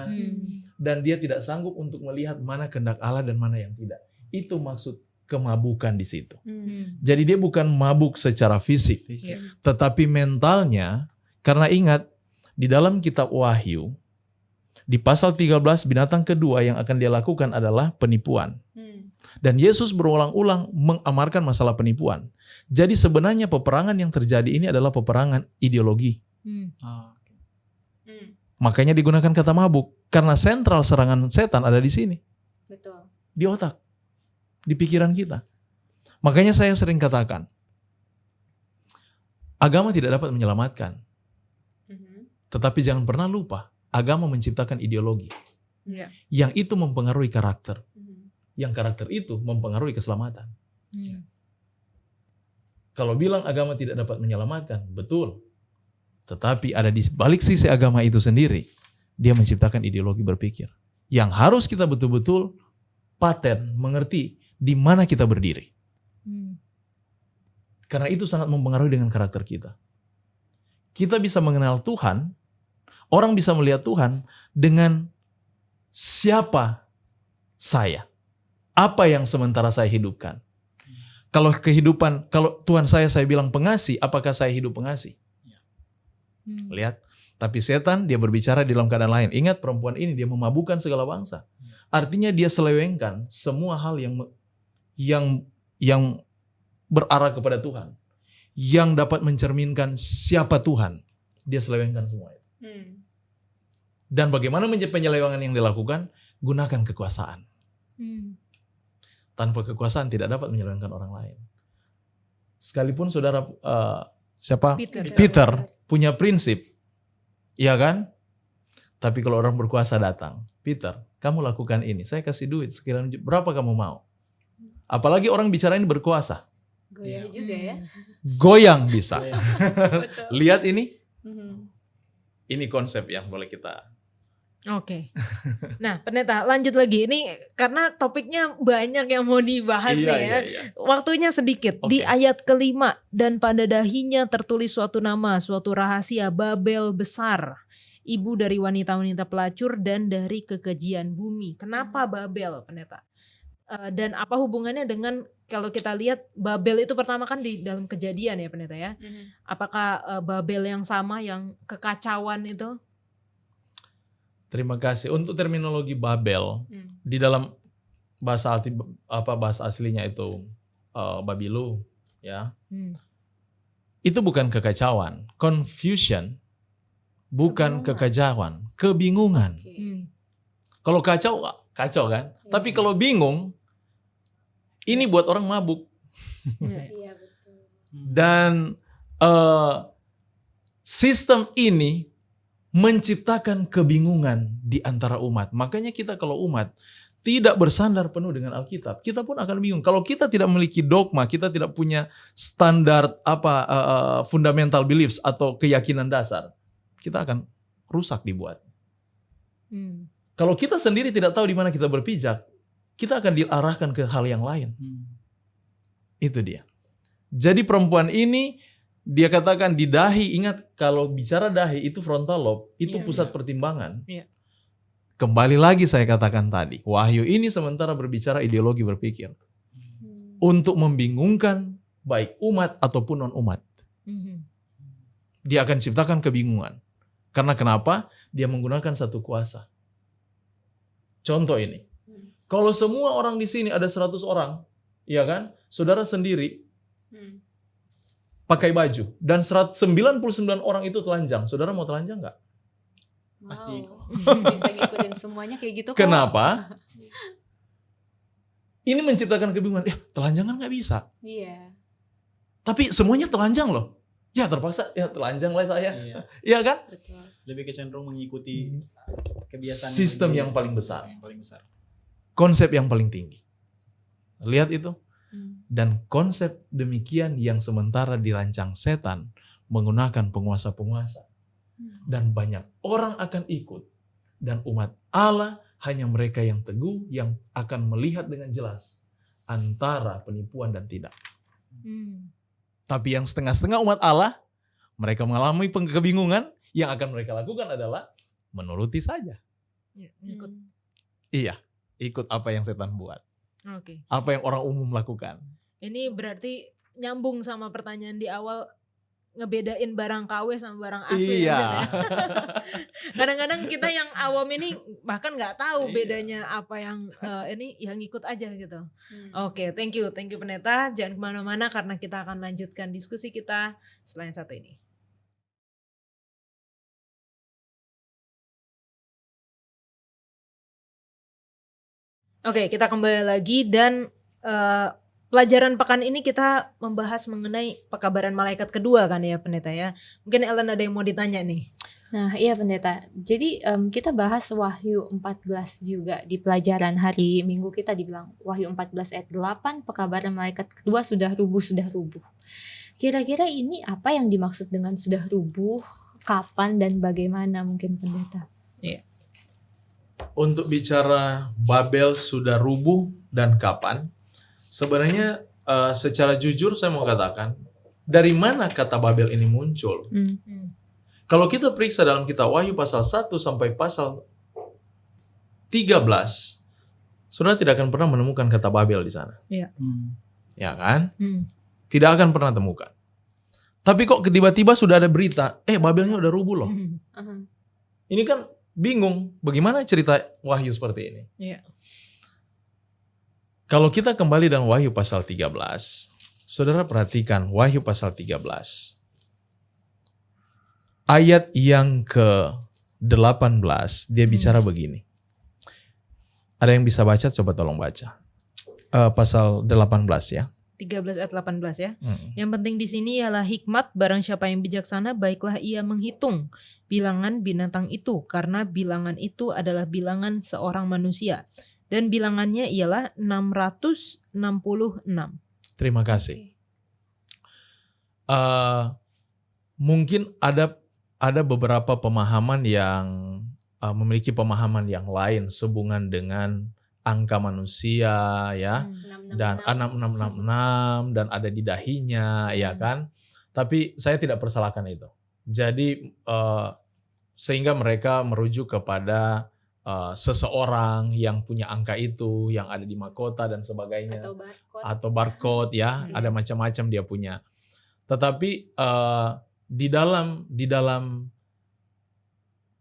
dan dia tidak sanggup untuk melihat mana kehendak Allah dan mana yang tidak. Itu maksud kemabukan di situ. Jadi dia bukan mabuk secara fisik, tetapi mentalnya, karena ingat, di dalam kitab Wahyu, di pasal 13 binatang kedua yang akan dia lakukan adalah penipuan. Dan Yesus berulang-ulang mengamarkan masalah penipuan. Jadi sebenarnya peperangan yang terjadi ini adalah peperangan ideologi. Makanya digunakan kata mabuk, karena sentral serangan setan ada di sini. Betul. Di otak, di pikiran kita. Makanya saya sering katakan, agama tidak dapat menyelamatkan. Tetapi jangan pernah lupa, agama menciptakan ideologi. Yang itu mempengaruhi karakter. Yang karakter itu mempengaruhi keselamatan. Kalau bilang agama tidak dapat menyelamatkan, betul. Tetapi ada di balik sisi agama itu sendiri, dia menciptakan ideologi berpikir. Yang harus kita betul-betul paten, mengerti di mana kita berdiri. Karena itu sangat mempengaruhi dengan karakter kita. Kita bisa mengenal Tuhan, orang bisa melihat Tuhan dengan siapa saya. Apa yang sementara saya hidupkan. Kalau Tuhan saya bilang pengasih, apakah saya hidup pengasih? Lihat, tapi setan dia berbicara di dalam keadaan lain. Ingat, perempuan ini dia memabukkan segala bangsa. Artinya dia selewengkan semua hal yang berarah kepada Tuhan. Yang dapat mencerminkan siapa Tuhan. Dia selewengkan semua itu. Dan bagaimana penyelewengan yang dilakukan? Gunakan kekuasaan. Tanpa kekuasaan tidak dapat menyelewengkan orang lain. Sekalipun saudara Peter punya prinsip, iya kan? Tapi kalau orang berkuasa datang, Peter, kamu lakukan ini, saya kasih duit sekiranya berapa kamu mau? Apalagi orang bicara ini berkuasa. Goyah juga ya. Goyang bisa. Betul. Lihat ini. Ini konsep yang boleh kita. Oke. Nah, pendeta lanjut lagi. Ini karena topiknya banyak yang mau dibahas nih ya. Iya. Waktunya sedikit. Oke. Di ayat ke-5, dan pada dahinya tertulis suatu nama, suatu rahasia Babel besar. ibu dari wanita-wanita pelacur, dan dari kekejian bumi. Kenapa Babel, pendeta? Dan apa hubungannya dengan kalau kita lihat Babel itu pertama kan di dalam Kejadian ya pendeta ya? Apakah Babel yang sama yang kekacauan itu? Terima kasih. Untuk terminologi Babel di dalam bahasa aslinya itu Babilu ya. Itu bukan kekacauan, confusion bukan kekacauan, kebingungan. Kalau kacau kan? Tapi kalau bingung ini buat orang mabuk. Iya betul. Dan sistem ini menciptakan kebingungan di antara umat. Makanya kita kalau umat tidak bersandar penuh dengan Alkitab, kita pun akan bingung. Kalau kita tidak memiliki dogma, kita tidak punya standar fundamental beliefs atau keyakinan dasar, kita akan rusak dibuat. Kalau kita sendiri tidak tahu di mana kita berpijak, kita akan diarahkan ke hal yang lain. Itu dia. Jadi perempuan ini dia katakan di dahi, ingat kalau bicara dahi itu frontal lobe, itu pusat pertimbangan. Kembali lagi saya katakan tadi, Wahyu ini sementara berbicara ideologi berpikir. Untuk membingungkan baik umat ataupun non-umat. Dia akan ciptakan kebingungan. Karena kenapa? Dia menggunakan satu kuasa. Contoh ini. Kalau semua orang di sini ada 100 orang, ya kan? Saudara sendiri pakai baju dan 99 orang itu telanjang. Saudara mau telanjang nggak? Pasti. Bisa ngikutin semuanya kayak gitu kok. Kenapa? Ini menciptakan kebingungan. Ya, telanjangan nggak bisa. Iya. Tapi semuanya telanjang loh. Ya terpaksa, ya telanjang lah saya. Iya kan? Betul. Lebih kecenderung mengikuti kebiasaan Sistem yang paling besar. Yang paling besar. Konsep yang paling tinggi. Lihat itu. Dan konsep demikian yang sementara dirancang setan menggunakan penguasa-penguasa. Dan banyak orang akan ikut. Dan umat Allah hanya mereka yang teguh yang akan melihat dengan jelas antara penipuan dan tidak. Tapi yang setengah-setengah umat Allah, mereka mengalami kebingungan, yang akan mereka lakukan adalah menuruti saja. Ikut. Iya, ikut apa yang setan buat. Oke. Apa yang orang umum lakukan. Ini berarti nyambung sama pertanyaan di awal, ngebedain barang KW sama barang asli. Iya. Ya. Kadang-kadang kita yang awam ini bahkan nggak tahu bedanya apa yang ini yang ikut aja gitu. Oke, thank you pendeta. Jangan kemana-mana karena kita akan lanjutkan diskusi kita setelah yang satu ini. Oke, kita kembali lagi dan pelajaran pekan ini kita membahas mengenai pekabaran malaikat kedua kan ya pendeta ya. Mungkin Ellen ada yang mau ditanya nih. Nah iya pendeta, jadi kita bahas Wahyu 14 juga di pelajaran hari Minggu kita dibilang Wahyu 14 ayat 8 pekabaran malaikat kedua sudah rubuh. Kira-kira ini apa yang dimaksud dengan sudah rubuh, kapan dan bagaimana mungkin pendeta? Iya. Untuk bicara Babel sudah rubuh dan kapan, sebenarnya secara jujur saya mau katakan, dari mana kata Babel ini muncul? Kalau kita periksa dalam kitab Wahyu pasal 1 sampai pasal 13, saudara tidak akan pernah menemukan kata Babel di sana. Iya. Ya kan? Tidak akan pernah temukan. Tapi kok tiba-tiba sudah ada berita, Babelnya udah rubuh loh. Ini kan bingung, bagaimana cerita Wahyu seperti ini? Iya. Kalau kita kembali dalam Wahyu pasal 13, saudara perhatikan Wahyu pasal 13. Ayat yang ke-18, dia bicara begini. Ada yang bisa baca? Coba tolong baca. Pasal 18 ya. 13 ayat 18 ya. Yang penting di sini ialah hikmat, barang siapa yang bijaksana baiklah ia menghitung bilangan binatang itu, karena bilangan itu adalah bilangan seorang manusia. Dan bilangannya ialah 666. Terima kasih. Mungkin ada beberapa pemahaman yang memiliki pemahaman yang lain sehubungan dengan angka manusia ya, dan 6666 dan ada di dahinya ya kan. Tapi saya tidak persalahkan itu. Jadi Sehingga mereka merujuk kepada seseorang yang punya angka itu, yang ada di mahkota dan sebagainya. Atau barcode ya, ada macam-macam dia punya. Tetapi di dalam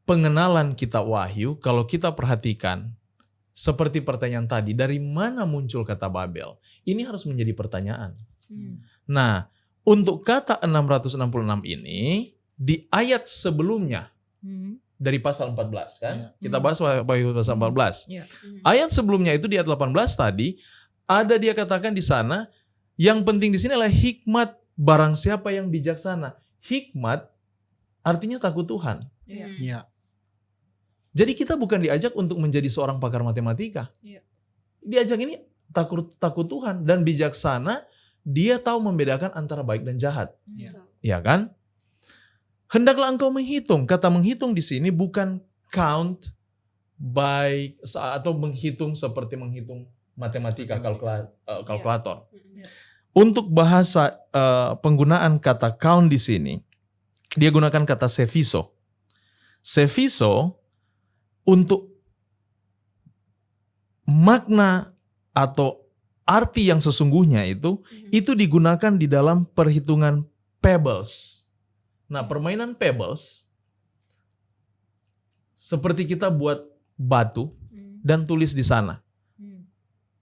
pengenalan kitab Wahyu, kalau kita perhatikan, seperti pertanyaan tadi, dari mana muncul kata Babel? Ini harus menjadi pertanyaan. Nah, untuk kata 666 ini, di ayat sebelumnya, dari pasal 14 kan? Kita bahas Wahyu pasal 14. Ayat sebelumnya itu di ayat 18 tadi, ada dia katakan di sana, yang penting di sini adalah hikmat barang siapa yang bijaksana. Hikmat artinya takut Tuhan. Iya. Jadi kita bukan diajak untuk menjadi seorang pakar matematika. Diajak ini takut Tuhan dan bijaksana, dia tahu membedakan antara baik dan jahat. Ya kan? Hendaklah engkau menghitung. Kata menghitung di sini bukan count by atau menghitung seperti menghitung matematika kalkulator. Untuk bahasa penggunaan kata count di sini, dia gunakan kata sefiso. Sefiso untuk makna atau arti yang sesungguhnya itu digunakan di dalam perhitungan pebbles. Nah, permainan pebbles seperti kita buat batu dan tulis di sana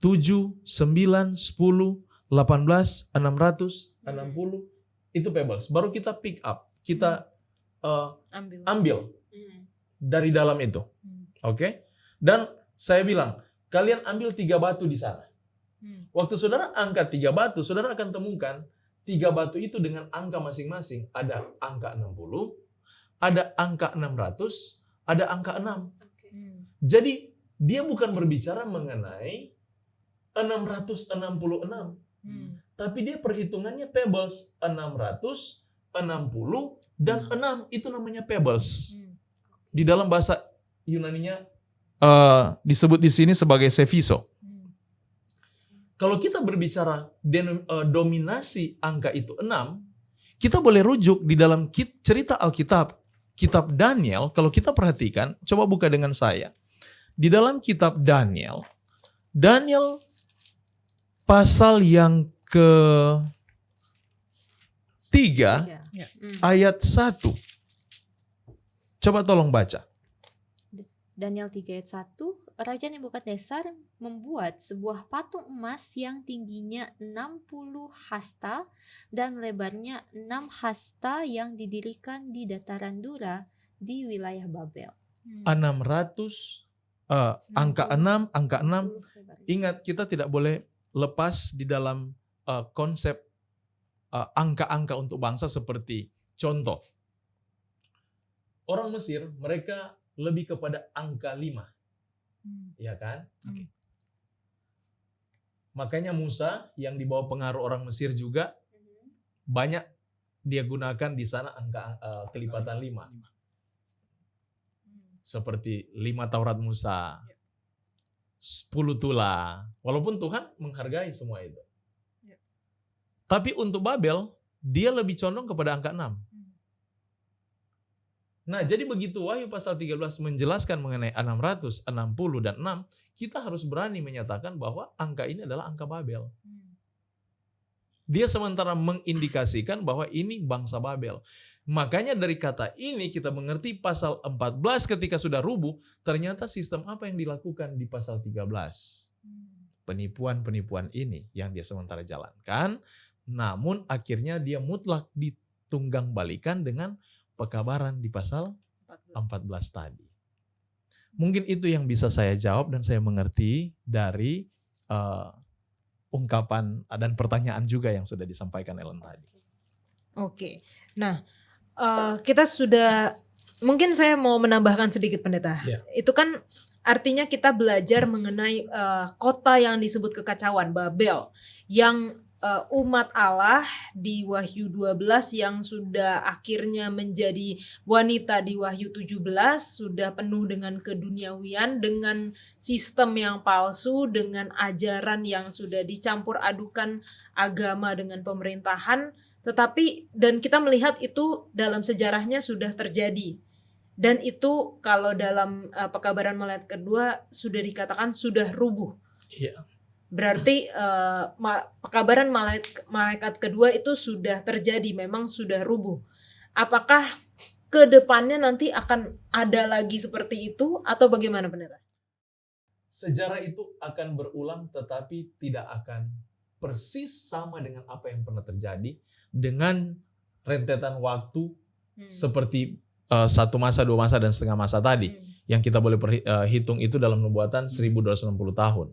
7, 9, 10, 18, 660 itu pebbles. Baru kita pick up, kita ambil dari dalam itu. Oke? Dan saya bilang, kalian ambil 3 batu di sana. Waktu saudara angkat 3 batu, saudara akan temukan 3 batu itu dengan angka masing-masing. Ada angka 60, ada angka 600, ada angka 6. Jadi dia bukan berbicara mengenai 666. Tapi dia perhitungannya pebbles. 660 dan 6 itu namanya pebbles. Di dalam bahasa Yunaninya disebut di sini sebagai sefiso. Kalau kita berbicara dominasi angka itu 6, kita boleh rujuk di dalam cerita Alkitab, kitab Daniel. Kalau kita perhatikan, coba buka dengan saya. Di dalam kitab Daniel pasal yang ke-3 ayat 1. Coba tolong baca. Daniel 3 ayat 1, Raja Nebukadnezar membuat sebuah patung emas yang tingginya 60 hasta dan lebarnya 6 hasta yang didirikan di dataran Dura di wilayah Babel. 600, angka 6, angka 6. Ingat, kita tidak boleh lepas di dalam konsep angka-angka untuk bangsa seperti contoh. Orang Mesir, mereka lebih kepada angka 5. Ya kan? Makanya Musa yang dibawa pengaruh orang Mesir juga banyak dia gunakan di sana angka kelipatan 5. Seperti 5 Taurat Musa, 10 tulah. Walaupun Tuhan menghargai semua itu. Tapi untuk Babel, dia lebih condong kepada angka 6. Nah, jadi begitu Wahyu pasal 13 menjelaskan mengenai 660 dan 6, kita harus berani menyatakan bahwa angka ini adalah angka Babel. Dia sementara mengindikasikan bahwa ini bangsa Babel. Makanya dari kata ini kita mengerti pasal 14 ketika sudah rubuh, ternyata sistem apa yang dilakukan di pasal 13. Penipuan-penipuan ini yang dia sementara jalankan, namun akhirnya dia mutlak ditunggang balikan dengan pekabaran di pasal 14 tadi. Mungkin itu yang bisa saya jawab dan saya mengerti dari ungkapan dan pertanyaan juga yang sudah disampaikan Ellen tadi. Oke, nah kita sudah, mungkin saya mau menambahkan sedikit pendeta. Itu kan artinya kita belajar mengenai kota yang disebut kekacauan, Babel, yang umat Allah di Wahyu 12 yang sudah akhirnya menjadi wanita di Wahyu 17 sudah penuh dengan keduniawian, dengan sistem yang palsu, dengan ajaran yang sudah dicampur adukan agama dengan pemerintahan. Tetapi dan kita melihat itu dalam sejarahnya sudah terjadi. Dan itu kalau dalam pekabaran malaikat kedua sudah dikatakan sudah rubuh. Iya. Berarti pekabaran malaikat kedua itu sudah terjadi, memang sudah rubuh. Apakah ke depannya nanti akan ada lagi seperti itu atau bagaimana pendeta? Sejarah itu akan berulang tetapi tidak akan persis sama dengan apa yang pernah terjadi dengan rentetan waktu seperti satu masa, dua masa, dan setengah masa tadi. Yang kita boleh hitung itu dalam nubuatan 1260 tahun.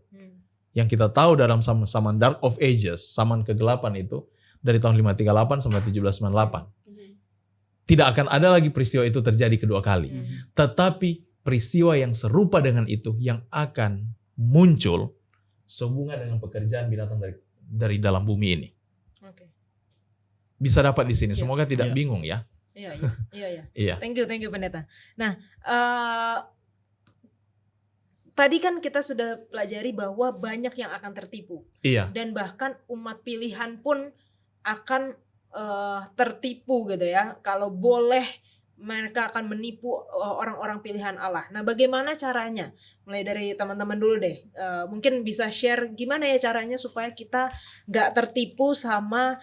Yang kita tahu dalam zaman Dark of Ages, zaman kegelapan itu, dari tahun 538 sampai 1798. Tidak akan ada lagi peristiwa itu terjadi kedua kali. Tetapi peristiwa yang serupa dengan itu yang akan muncul sehubungan dengan pekerjaan binatang dari dalam bumi ini. Bisa dapat di sini. Semoga tidak bingung ya. Iya. Thank you pendeta. Nah, tadi kan kita sudah pelajari bahwa banyak yang akan tertipu. Iya. Dan bahkan umat pilihan pun akan tertipu gitu ya. Kalau boleh mereka akan menipu orang-orang pilihan Allah. Nah, bagaimana caranya? Mulai dari teman-teman dulu deh. Mungkin bisa share gimana ya caranya supaya kita gak tertipu sama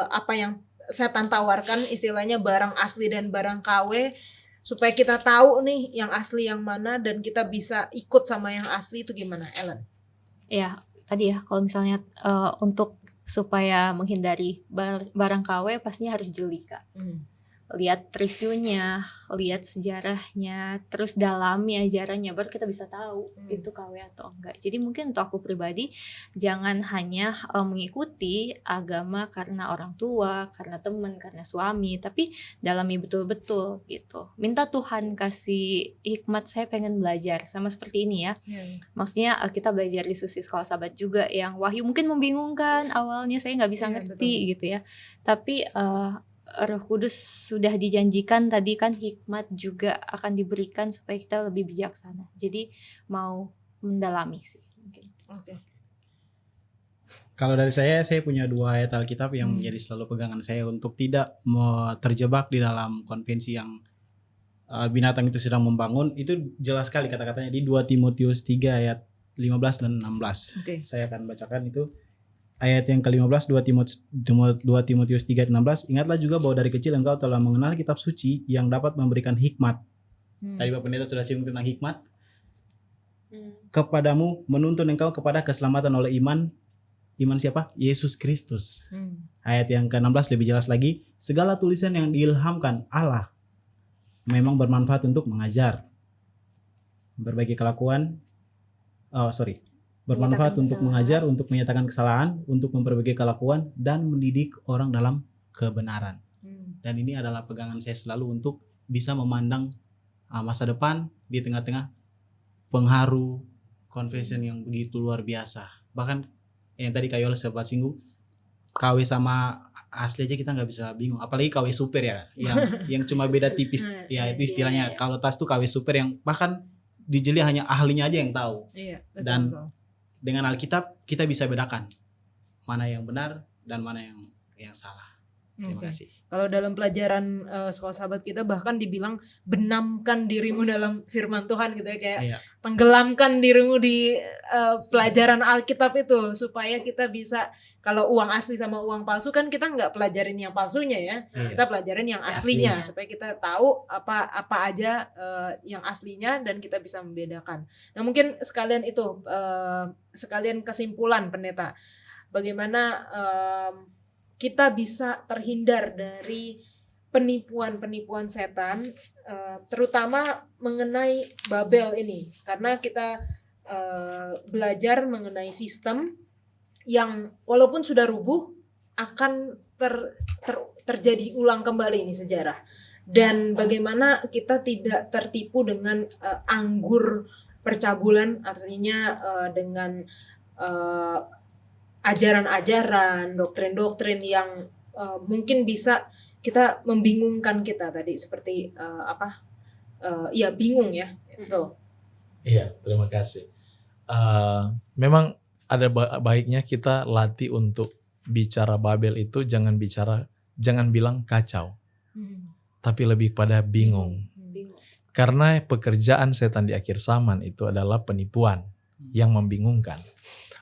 apa yang setan tawarkan, istilahnya barang asli dan barang KW, supaya kita tahu nih yang asli yang mana dan kita bisa ikut sama yang asli itu gimana, Ellen? Ya, tadi ya kalau misalnya untuk supaya menghindari barang KW pastinya harus jeli, Kak. Lihat reviewnya, lihat sejarahnya, terus dalami ajarannya, baru kita bisa tahu itu KW atau enggak. Jadi mungkin untuk aku pribadi, jangan hanya mengikuti agama karena orang tua, karena teman, karena suami, tapi dalami betul-betul gitu. Minta Tuhan kasih hikmat, saya pengen belajar, sama seperti ini ya. Maksudnya kita belajar di Susi Sekolah Sahabat juga yang wahyu mungkin membingungkan, awalnya saya nggak bisa ngerti gitu ya. Tapi Roh Kudus sudah dijanjikan tadi kan hikmat juga akan diberikan supaya kita lebih bijaksana. Jadi mau mendalami sih. Oke. Kalau dari saya punya 2 ayat Alkitab yang menjadi selalu pegangan saya untuk tidak terjebak di dalam konvensi yang binatang itu sedang membangun. Itu jelas sekali kata-katanya di 2 Timotius 3 ayat 15 dan 16. Saya akan bacakan itu. Ayat yang ke-15 2 Timotius 3:16, ingatlah juga bahwa dari kecil engkau telah mengenal kitab suci yang dapat memberikan hikmat. Tadi Bapak Pendeta sudah singgung tentang hikmat. Kepadamu menuntun engkau kepada keselamatan oleh iman. Iman siapa? Yesus Kristus. Ayat yang ke-16 lebih jelas lagi, segala tulisan yang diilhamkan Allah memang bermanfaat untuk mengajar, berbagai kelakuan. Bermanfaat untuk mengajar, untuk menyatakan kesalahan, untuk memperbaiki kelakuan, dan mendidik orang dalam kebenaran. Dan ini adalah pegangan saya selalu untuk bisa memandang masa depan di tengah-tengah pengharu convention yang begitu luar biasa. Bahkan yang tadi Kak Yola sempat singgung, KW sama asli aja kita nggak bisa bingung. Apalagi KW super ya, yang cuma beda tipis. Ya itu istilahnya. Kalau tas tuh KW super yang bahkan dijeli hanya ahlinya aja yang tahu. Dan dengan Alkitab kita bisa bedakan mana yang benar dan mana yang salah. Terima kasih. Kalau dalam pelajaran Sekolah Sahabat kita bahkan dibilang benamkan dirimu dalam firman Tuhan gitu ya, kayak tenggelamkan dirimu di pelajaran Alkitab itu supaya kita bisa, kalau uang asli sama uang palsu kan kita nggak pelajarin yang palsunya ya, kita pelajarin yang aslinya supaya kita tahu apa aja yang aslinya dan kita bisa membedakan. Nah mungkin sekalian itu sekalian kesimpulan pendeta, bagaimana kita bisa terhindar dari penipuan-penipuan setan, terutama mengenai Babel ini, karena kita belajar mengenai sistem yang walaupun sudah rubuh akan terjadi ulang kembali ini sejarah, dan bagaimana kita tidak tertipu dengan anggur percabulan, artinya dengan ajaran-ajaran, doktrin-doktrin yang mungkin bisa kita membingungkan kita tadi seperti bingung ya itu. Iya, terima kasih. Memang ada baiknya kita latih untuk bicara Babel itu jangan bilang kacau, tapi lebih pada bingung. Karena pekerjaan setan di akhir zaman itu adalah penipuan yang membingungkan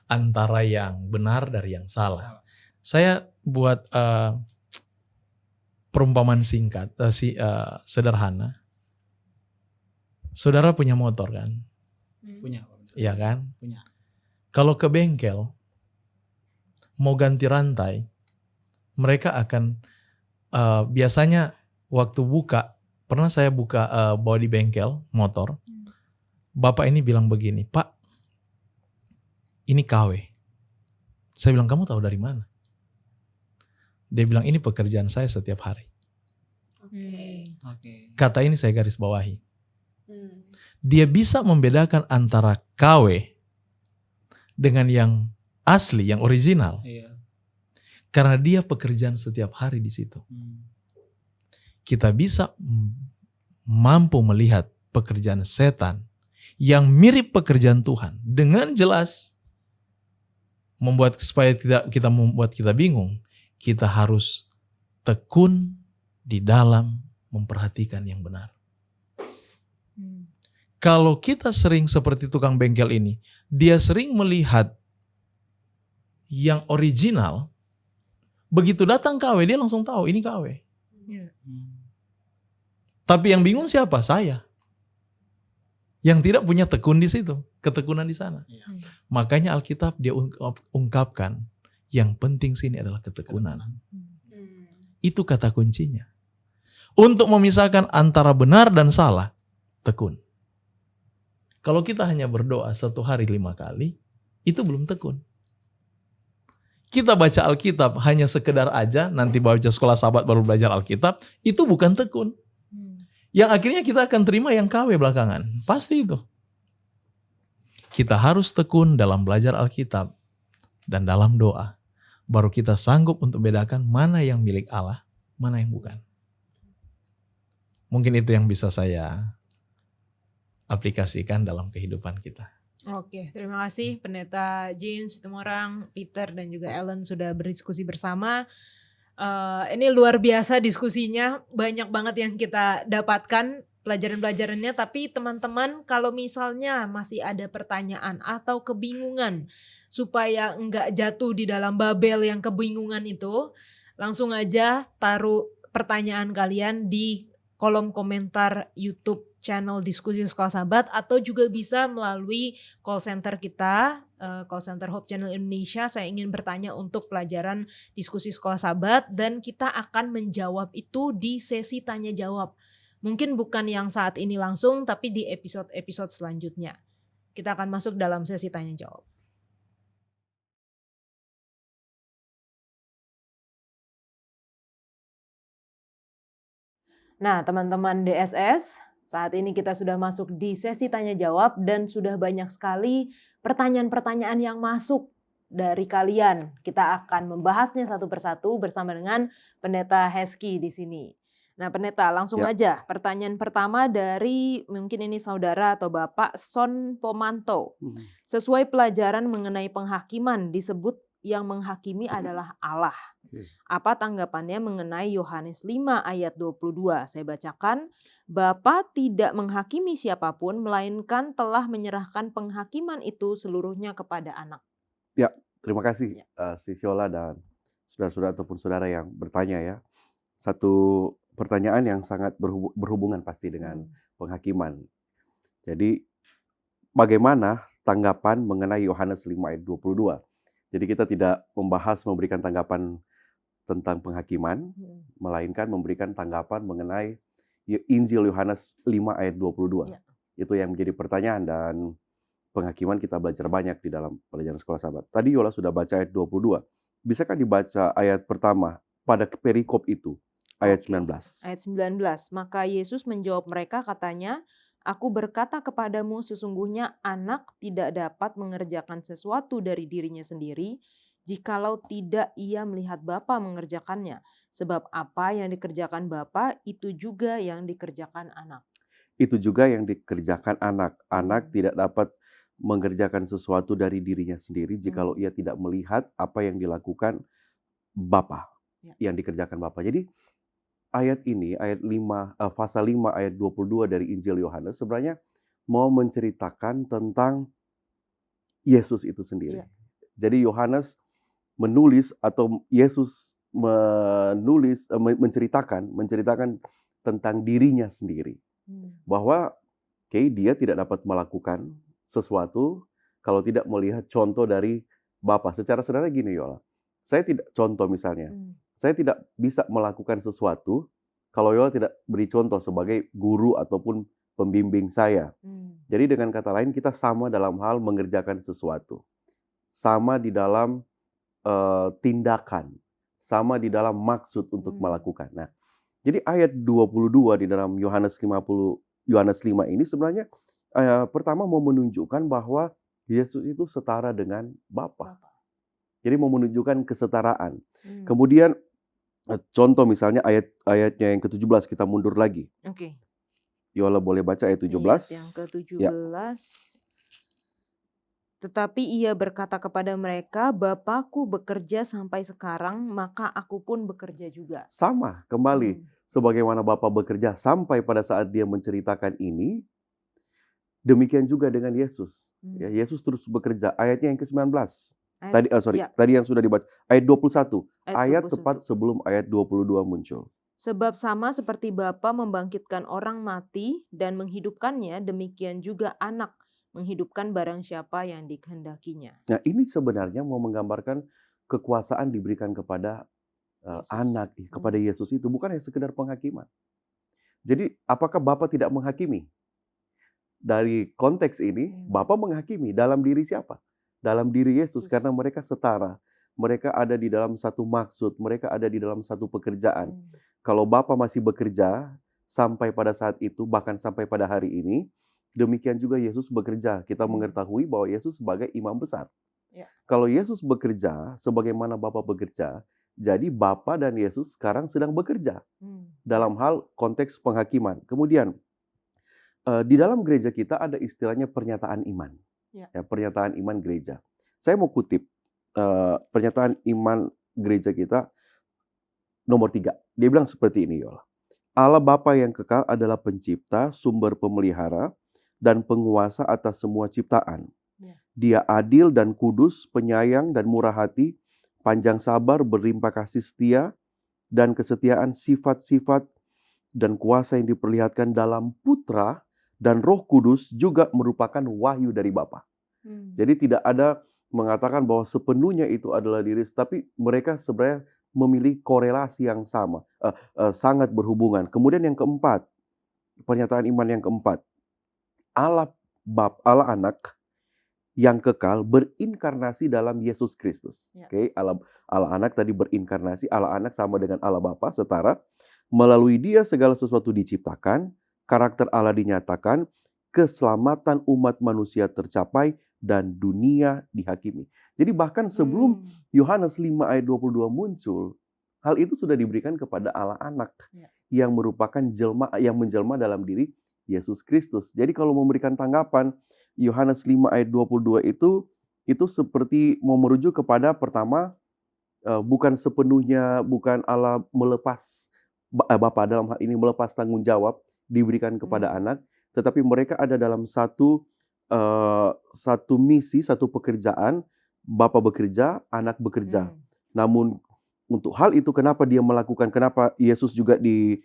antara yang benar dari yang salah. Saya buat perumpamaan singkat, sederhana. Saudara punya motor kan? Punya. Iya kan? Punya. Kalau ke bengkel, mau ganti rantai, mereka akan biasanya waktu buka, pernah saya buka bawa di bengkel motor, bapak ini bilang begini, Pak, ini KW. Saya bilang, kamu tahu dari mana? Dia bilang, ini pekerjaan saya setiap hari. Oke. Kata ini saya garis bawahi. Dia bisa membedakan antara KW dengan yang asli, yang original. Iya. Karena dia pekerjaan setiap hari di situ. Kita bisa mampu melihat pekerjaan setan yang mirip pekerjaan Tuhan dengan jelas, membuat supaya kita membuat kita bingung. Kita harus tekun di dalam memperhatikan yang benar. Kalau kita sering seperti tukang bengkel ini, dia sering melihat yang original, begitu datang KW dia langsung tahu ini KW. Tapi yang bingung siapa? Saya. Yang tidak punya tekun di situ, ketekunan di sana. Makanya Alkitab dia ungkapkan yang penting sini adalah ketekunan. Itu kata kuncinya. Untuk memisahkan antara benar dan salah, tekun. Kalau kita hanya berdoa 1 hari 5 kali, itu belum tekun. Kita baca Alkitab hanya sekedar aja, nanti baca sekolah sahabat baru belajar Alkitab, itu bukan tekun. Yang akhirnya kita akan terima yang KW belakangan. Pasti itu. Kita harus tekun dalam belajar Alkitab dan dalam doa. Baru kita sanggup untuk bedakan mana yang milik Allah, mana yang bukan. Mungkin itu yang bisa saya aplikasikan dalam kehidupan kita. Oke, terima kasih Pendeta James, Tumorang, Peter dan juga Ellen sudah berdiskusi bersama. Ini luar biasa diskusinya, banyak banget yang kita dapatkan pelajaran-pelajarannya. Tapi teman-teman kalau misalnya masih ada pertanyaan atau kebingungan supaya enggak jatuh di dalam Babel yang kebingungan itu, langsung aja taruh pertanyaan kalian di kolom komentar YouTube channel Diskusi Sekolah Sahabat, atau juga bisa melalui call center kita, call center Hope Channel Indonesia. Saya ingin bertanya untuk pelajaran Diskusi Sekolah Sahabat dan kita akan menjawab itu di sesi tanya jawab. Mungkin bukan yang saat ini langsung, tapi di episode-episode selanjutnya. Kita akan masuk dalam sesi tanya jawab. Nah, teman-teman DSS, saat ini kita sudah masuk di sesi tanya jawab dan sudah banyak sekali pertanyaan-pertanyaan yang masuk dari kalian. Kita akan membahasnya satu persatu bersama dengan Pendeta Heski di sini. Nah, Pendeta, langsung aja. Pertanyaan pertama dari mungkin ini saudara atau Bapak Son Pomanto. Sesuai pelajaran mengenai penghakiman disebut yang menghakimi adalah Allah. Apa tanggapannya mengenai Yohanes 5 ayat 22? Saya bacakan, Bapa tidak menghakimi siapapun, melainkan telah menyerahkan penghakiman itu seluruhnya kepada anak. Ya, terima kasih Si Shola dan saudara-saudara ataupun saudara yang bertanya ya. Satu pertanyaan yang sangat berhubungan pasti dengan penghakiman. Jadi bagaimana tanggapan mengenai Yohanes 5 ayat 22? Jadi kita tidak memberikan tanggapan tentang penghakiman, melainkan memberikan tanggapan mengenai Injil Yohanes 5 ayat 22. Itu yang menjadi pertanyaan, dan penghakiman kita belajar banyak di dalam pelajaran sekolah sahabat. Tadi Yola sudah baca ayat 22. Bisakah dibaca ayat pertama pada perikop itu, ayat 19? Ayat 19, maka Yesus menjawab mereka katanya, Aku berkata kepadamu sesungguhnya anak tidak dapat mengerjakan sesuatu dari dirinya sendiri, jikalau tidak ia melihat Bapa mengerjakannya. Sebab apa yang dikerjakan Bapa itu juga yang dikerjakan anak. Itu juga yang dikerjakan anak. Anak tidak dapat mengerjakan sesuatu dari dirinya sendiri jikalau ia tidak melihat apa yang dilakukan Bapa, yang dikerjakan Bapa. Jadi ayat ini, ayat 5, pasal 5 ayat 22 dari Injil Yohanes sebenarnya mau menceritakan tentang Yesus itu sendiri. Iya. Jadi Yohanes menulis atau Yesus menulis menceritakan tentang dirinya sendiri. Bahwa dia tidak dapat melakukan sesuatu kalau tidak melihat contoh dari Bapa. Secara sederhana gini, Yola. Contoh misalnya, saya tidak bisa melakukan sesuatu kalau Yola tidak beri contoh sebagai guru ataupun pembimbing saya. Jadi dengan kata lain, kita sama dalam hal mengerjakan sesuatu. Sama di dalam tindakan. Sama di dalam maksud untuk melakukan. Nah, jadi ayat 22 di dalam Yohanes 5 ini sebenarnya pertama mau menunjukkan bahwa Yesus itu setara dengan Bapa. Jadi mau menunjukkan kesetaraan. Kemudian contoh misalnya ayatnya yang ke-17, kita mundur lagi. Oke. Yola boleh baca ayat 17. Ayat yang ke-17. Ya. Tetapi ia berkata kepada mereka, Bapakku bekerja sampai sekarang, maka aku pun bekerja juga. Sama, kembali. Sebagaimana Bapa bekerja sampai pada saat dia menceritakan ini, demikian juga dengan Yesus. Ya, Yesus terus bekerja. Ayatnya yang ke-19. Tadi yang sudah dibaca. Ayat 21. Ayat 21. tepat sebelum ayat 22 muncul. Sebab sama seperti Bapa membangkitkan orang mati dan menghidupkannya, demikian juga Anak menghidupkan barang siapa yang dikehendakinya. Nah, ini sebenarnya mau menggambarkan kekuasaan diberikan kepada anak, kepada Yesus itu. Bukan hanya sekedar penghakiman. Jadi, apakah Bapa tidak menghakimi? Dari konteks ini, Bapa menghakimi dalam diri siapa? Dalam diri Yesus, karena mereka setara. Mereka ada di dalam satu maksud, mereka ada di dalam satu pekerjaan. Kalau Bapa masih bekerja sampai pada saat itu, bahkan sampai pada hari ini, demikian juga Yesus bekerja. Kita mengetahui bahwa Yesus sebagai imam besar. Ya. Kalau Yesus bekerja sebagaimana Bapa bekerja, jadi Bapa dan Yesus sekarang sedang bekerja dalam hal konteks penghakiman. Kemudian di dalam gereja kita ada istilahnya pernyataan iman. Ya. Ya, pernyataan iman gereja. Saya mau kutip pernyataan iman gereja kita nomor 3. Dia bilang seperti ini, Yola. Allah Bapa yang kekal adalah pencipta, sumber pemelihara, dan penguasa atas semua ciptaan. Ya. Dia adil dan kudus, penyayang dan murah hati, panjang sabar, berlimpah kasih setia, dan kesetiaan sifat-sifat dan kuasa yang diperlihatkan dalam Putra dan Roh Kudus juga merupakan wahyu dari Bapa. Jadi tidak ada mengatakan bahwa sepenuhnya itu adalah diri, tapi mereka sebenarnya memiliki korelasi yang sama, sangat berhubungan. Kemudian yang keempat, pernyataan iman yang keempat, Allah Anak yang kekal berinkarnasi dalam Yesus Kristus. Ya. Oke, Allah Anak tadi berinkarnasi, Allah Anak sama dengan Allah Bapa setara. Melalui Dia segala sesuatu diciptakan, karakter Allah dinyatakan, keselamatan umat manusia tercapai, dan dunia dihakimi. Jadi bahkan sebelum Yohanes 5 ayat 22 muncul, hal itu sudah diberikan kepada Allah Anak yang merupakan yang menjelma dalam diri Yesus Kristus. Jadi kalau memberikan tanggapan, Yohanes 5 ayat 22 itu seperti mau merujuk kepada pertama, bukan sepenuhnya, bukan Allah melepas, Bapa dalam hal ini melepas tanggung jawab diberikan kepada anak, tetapi mereka ada dalam satu misi, satu pekerjaan. Bapa bekerja, anak bekerja. Namun untuk hal itu kenapa Yesus juga diberikan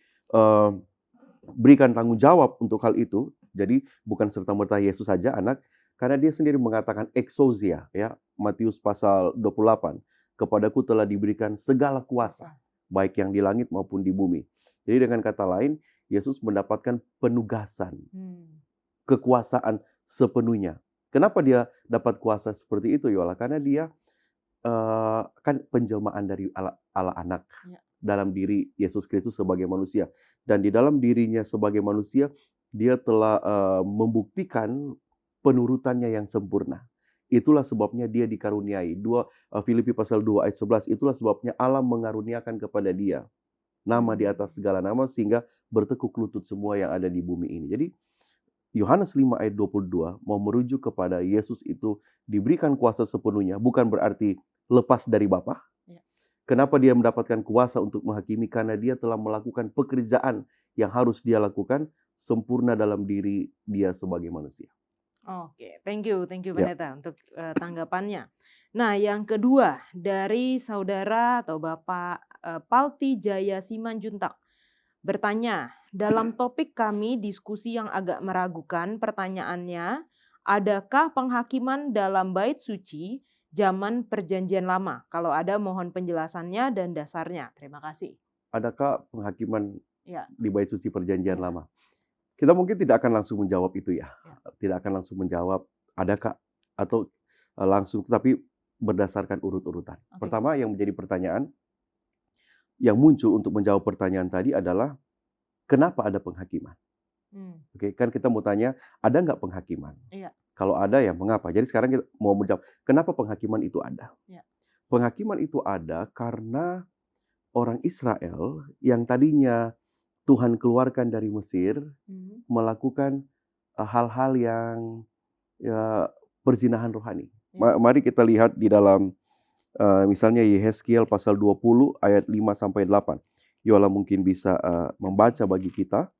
tanggung jawab untuk hal itu. Jadi bukan serta-merta Yesus saja anak, karena dia sendiri mengatakan exousia, ya, Matius pasal 28, kepadaku telah diberikan segala kuasa, baik yang di langit maupun di bumi. Jadi dengan kata lain, Yesus mendapatkan penugasan, kekuasaan sepenuhnya. Kenapa dia dapat kuasa seperti itu, Yola? Karena dia kan penjelmaan dari Allah Anak dalam diri Yesus Kristus sebagai manusia. Dan di dalam dirinya sebagai manusia, dia telah membuktikan penurutannya yang sempurna. Itulah sebabnya dia dikaruniai. Filipi pasal 2 ayat 11, itulah sebabnya Allah mengaruniakan kepada dia nama di atas segala nama, sehingga bertekuk lutut semua yang ada di bumi ini. Jadi Yohanes 5 ayat 22 mau merujuk kepada Yesus itu diberikan kuasa sepenuhnya, bukan berarti lepas dari Bapa. Kenapa dia mendapatkan kuasa untuk menghakimi? Karena dia telah melakukan pekerjaan yang harus dia lakukan sempurna dalam diri dia sebagai manusia. Oke, thank you Ya. Pendeta untuk tanggapannya. Nah, yang kedua dari saudara atau Bapak Palti Jaya Simanjuntak bertanya, dalam topik kami diskusi yang agak meragukan, pertanyaannya, adakah penghakiman dalam bait suci zaman perjanjian lama? Kalau ada, mohon penjelasannya dan dasarnya. Terima kasih. Adakah penghakiman Ya. di bait suci perjanjian Ya. lama? Kita mungkin tidak akan langsung menjawab itu ya. Ya. Tidak akan langsung menjawab adakah atau langsung, tetapi berdasarkan urut-urutan. Oke. Pertama yang menjadi pertanyaan yang muncul untuk menjawab pertanyaan tadi adalah kenapa ada penghakiman? Oke, kan kita mau tanya ada nggak penghakiman? Iya. Kalau ada ya mengapa? Jadi sekarang kita mau menjawab kenapa penghakiman itu ada? Ya. Penghakiman itu ada karena orang Israel yang tadinya Tuhan keluarkan dari Mesir melakukan hal-hal yang perzinahan rohani. Mari kita lihat di dalam misalnya Yehezkiel pasal 20 ayat 5 sampai 8. Yola mungkin bisa membaca bagi kita.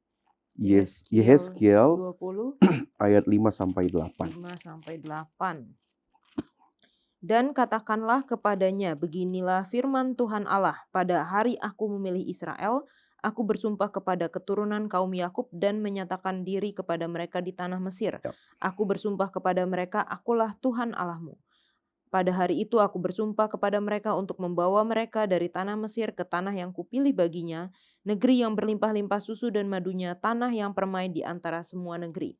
Yehezkiel 20 ayat 5 sampai 8. 5 sampai 8. Dan katakanlah kepadanya, beginilah firman Tuhan Allah, pada hari aku memilih Israel, aku bersumpah kepada keturunan kaum Yakub dan menyatakan diri kepada mereka di tanah Mesir. Ya. Aku bersumpah kepada mereka, akulah Tuhan Allahmu. Pada hari itu aku bersumpah kepada mereka untuk membawa mereka dari tanah Mesir ke tanah yang kupilih baginya, negeri yang berlimpah-limpah susu dan madunya, tanah yang permai di antara semua negeri.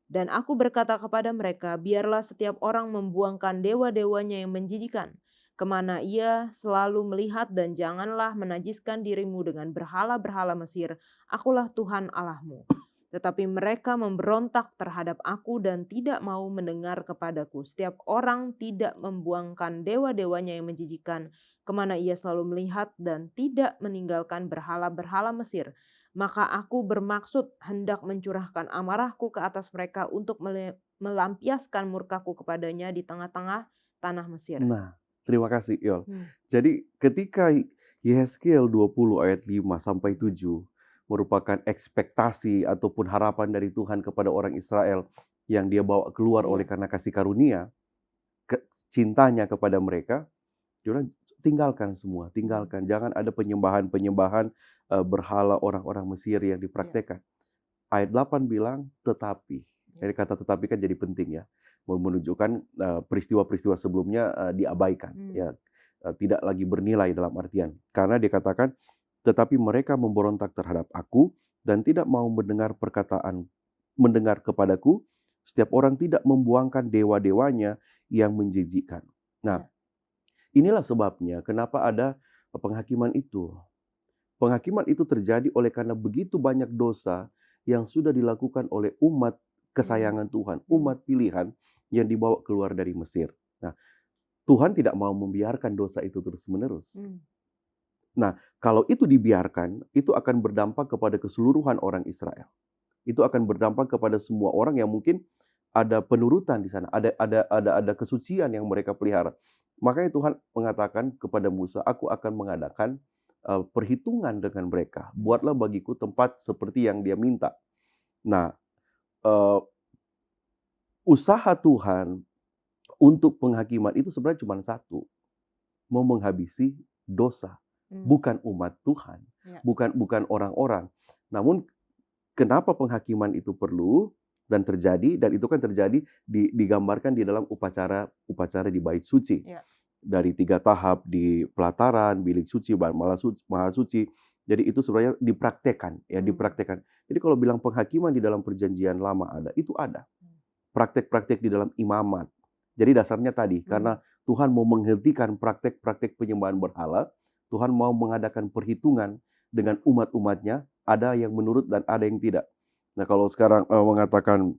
Dan aku berkata kepada mereka, biarlah setiap orang membuangkan dewa-dewanya yang menjijikan, kemana ia selalu melihat, dan janganlah menajiskan dirimu dengan berhala-berhala Mesir, akulah Tuhan Allahmu. Tetapi mereka memberontak terhadap aku dan tidak mau mendengar kepadaku. Setiap orang tidak membuangkan dewa-dewanya yang menjijikan, kemana ia selalu melihat, dan tidak meninggalkan berhala-berhala Mesir. Maka aku bermaksud hendak mencurahkan amarahku ke atas mereka untuk melampiaskan murkaku kepadanya di tengah-tengah tanah Mesir. Nah, terima kasih Yol. Jadi ketika Yehezkiel 20 ayat 5 sampai 7 merupakan ekspektasi ataupun harapan dari Tuhan kepada orang Israel yang dia bawa keluar oleh karena kasih karunia, cintanya kepada mereka, dia bilang tinggalkan semua, tinggalkan. Jangan ada penyembahan-penyembahan berhala orang-orang Mesir yang dipraktekkan. Ayat 8 bilang tetapi. Jadi kata tetapi kan jadi penting ya. Menunjukkan peristiwa-peristiwa sebelumnya diabaikan. Ya, tidak lagi bernilai dalam artian. Karena dia katakan tetapi mereka memberontak terhadap aku dan tidak mau mendengar kepadaku. Setiap orang tidak membuangkan dewa-dewanya yang menjijikkan. Nah, inilah sebabnya kenapa ada penghakiman itu. Penghakiman itu terjadi oleh karena begitu banyak dosa yang sudah dilakukan oleh umat kesayangan Tuhan, umat pilihan yang dibawa keluar dari Mesir. Nah, Tuhan tidak mau membiarkan dosa itu terus-menerus. Nah, kalau itu dibiarkan, itu akan berdampak kepada keseluruhan orang Israel. Itu akan berdampak kepada semua orang yang mungkin ada penurutan di sana, ada kesucian yang mereka pelihara. Makanya Tuhan mengatakan kepada Musa, aku akan mengadakan perhitungan dengan mereka. Buatlah bagiku tempat seperti yang dia minta. Nah, usaha Tuhan untuk penghakiman itu sebenarnya cuma satu. Mau menghabisi dosa. Bukan umat Tuhan, bukan orang-orang. Namun kenapa penghakiman itu perlu dan terjadi, dan itu kan terjadi digambarkan di dalam upacara di bait suci. Dari 3 tahap di pelataran, bilik suci, maha suci. Jadi itu sebenarnya dipraktekkan, ya dipraktekkan. Jadi kalau bilang penghakiman di dalam perjanjian lama ada, itu ada. Praktek-praktek di dalam imamat. Jadi dasarnya tadi, karena Tuhan mau menghentikan praktek-praktek penyembahan berhala, Tuhan mau mengadakan perhitungan dengan umat-umatnya, ada yang menurut dan ada yang tidak. Nah, kalau sekarang mengatakan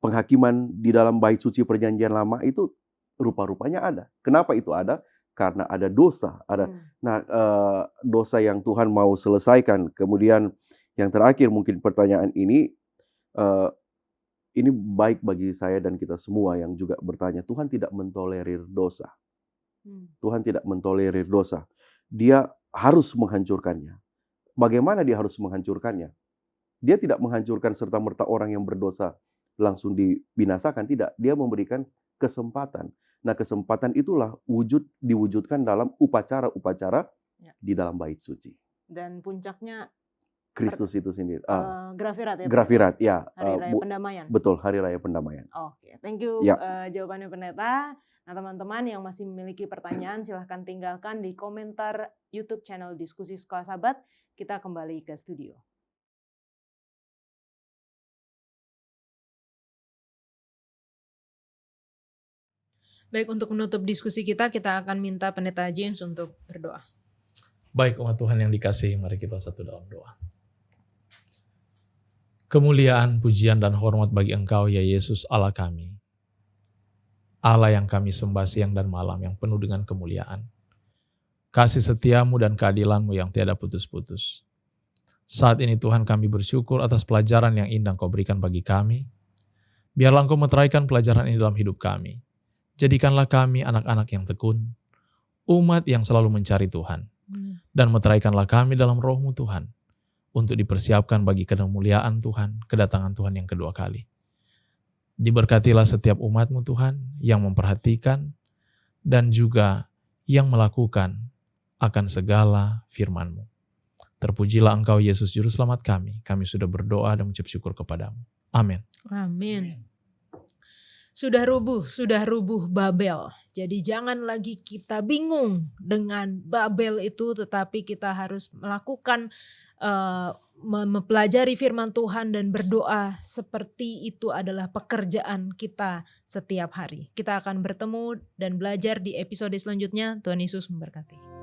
penghakiman di dalam bait suci perjanjian lama itu rupa-rupanya ada. Kenapa itu ada? Karena ada dosa. Nah, dosa yang Tuhan mau selesaikan. Kemudian yang terakhir mungkin pertanyaan ini, ini baik bagi saya dan kita semua yang juga bertanya, Tuhan tidak mentolerir dosa. Tuhan tidak mentolerir dosa. Dia harus menghancurkannya. Bagaimana dia harus menghancurkannya? Dia tidak menghancurkan serta-merta orang yang berdosa langsung dibinasakan, tidak. Dia memberikan kesempatan. Nah, kesempatan itulah diwujudkan dalam upacara-upacara di dalam bait suci. Dan puncaknya Kristus itu sendiri. Grafirat ya? Grafirat, ya. Hari Raya Pendamaian. Betul, Hari Raya Pendamaian. Oke, thank you Ya. jawabannya pendeta. Nah, teman-teman yang masih memiliki pertanyaan silahkan tinggalkan di komentar YouTube channel Diskusi Sekolah Sabat. Kita kembali ke studio. Baik, untuk menutup diskusi kita akan minta pendeta James untuk berdoa. Baik umat Tuhan yang dikasihi, mari kita satu dalam doa. Kemuliaan, pujian, dan hormat bagi Engkau ya Yesus Allah kami. Allah yang kami sembah siang dan malam yang penuh dengan kemuliaan. Kasih setiamu dan keadilanmu yang tiada putus-putus. Saat ini Tuhan kami bersyukur atas pelajaran yang indah Kau berikan bagi kami. Biarlah Engkau meteraikan pelajaran ini dalam hidup kami. Jadikanlah kami anak-anak yang tekun, umat yang selalu mencari Tuhan. Dan meteraikanlah kami dalam roh-Mu Tuhan, untuk dipersiapkan bagi kemuliaan Tuhan, kedatangan Tuhan yang kedua kali. Diberkatilah setiap umat-Mu Tuhan yang memperhatikan dan juga yang melakukan akan segala firman-Mu. Terpujilah Engkau Yesus Juru Selamat kami sudah berdoa dan mengucap syukur kepadamu. Amin. Amin. Sudah rubuh Babel. Jadi jangan lagi kita bingung dengan Babel itu, tetapi kita harus melakukan mempelajari firman Tuhan dan berdoa seperti itu adalah pekerjaan kita setiap hari. Kita akan bertemu dan belajar di episode selanjutnya. Tuhan Yesus memberkati.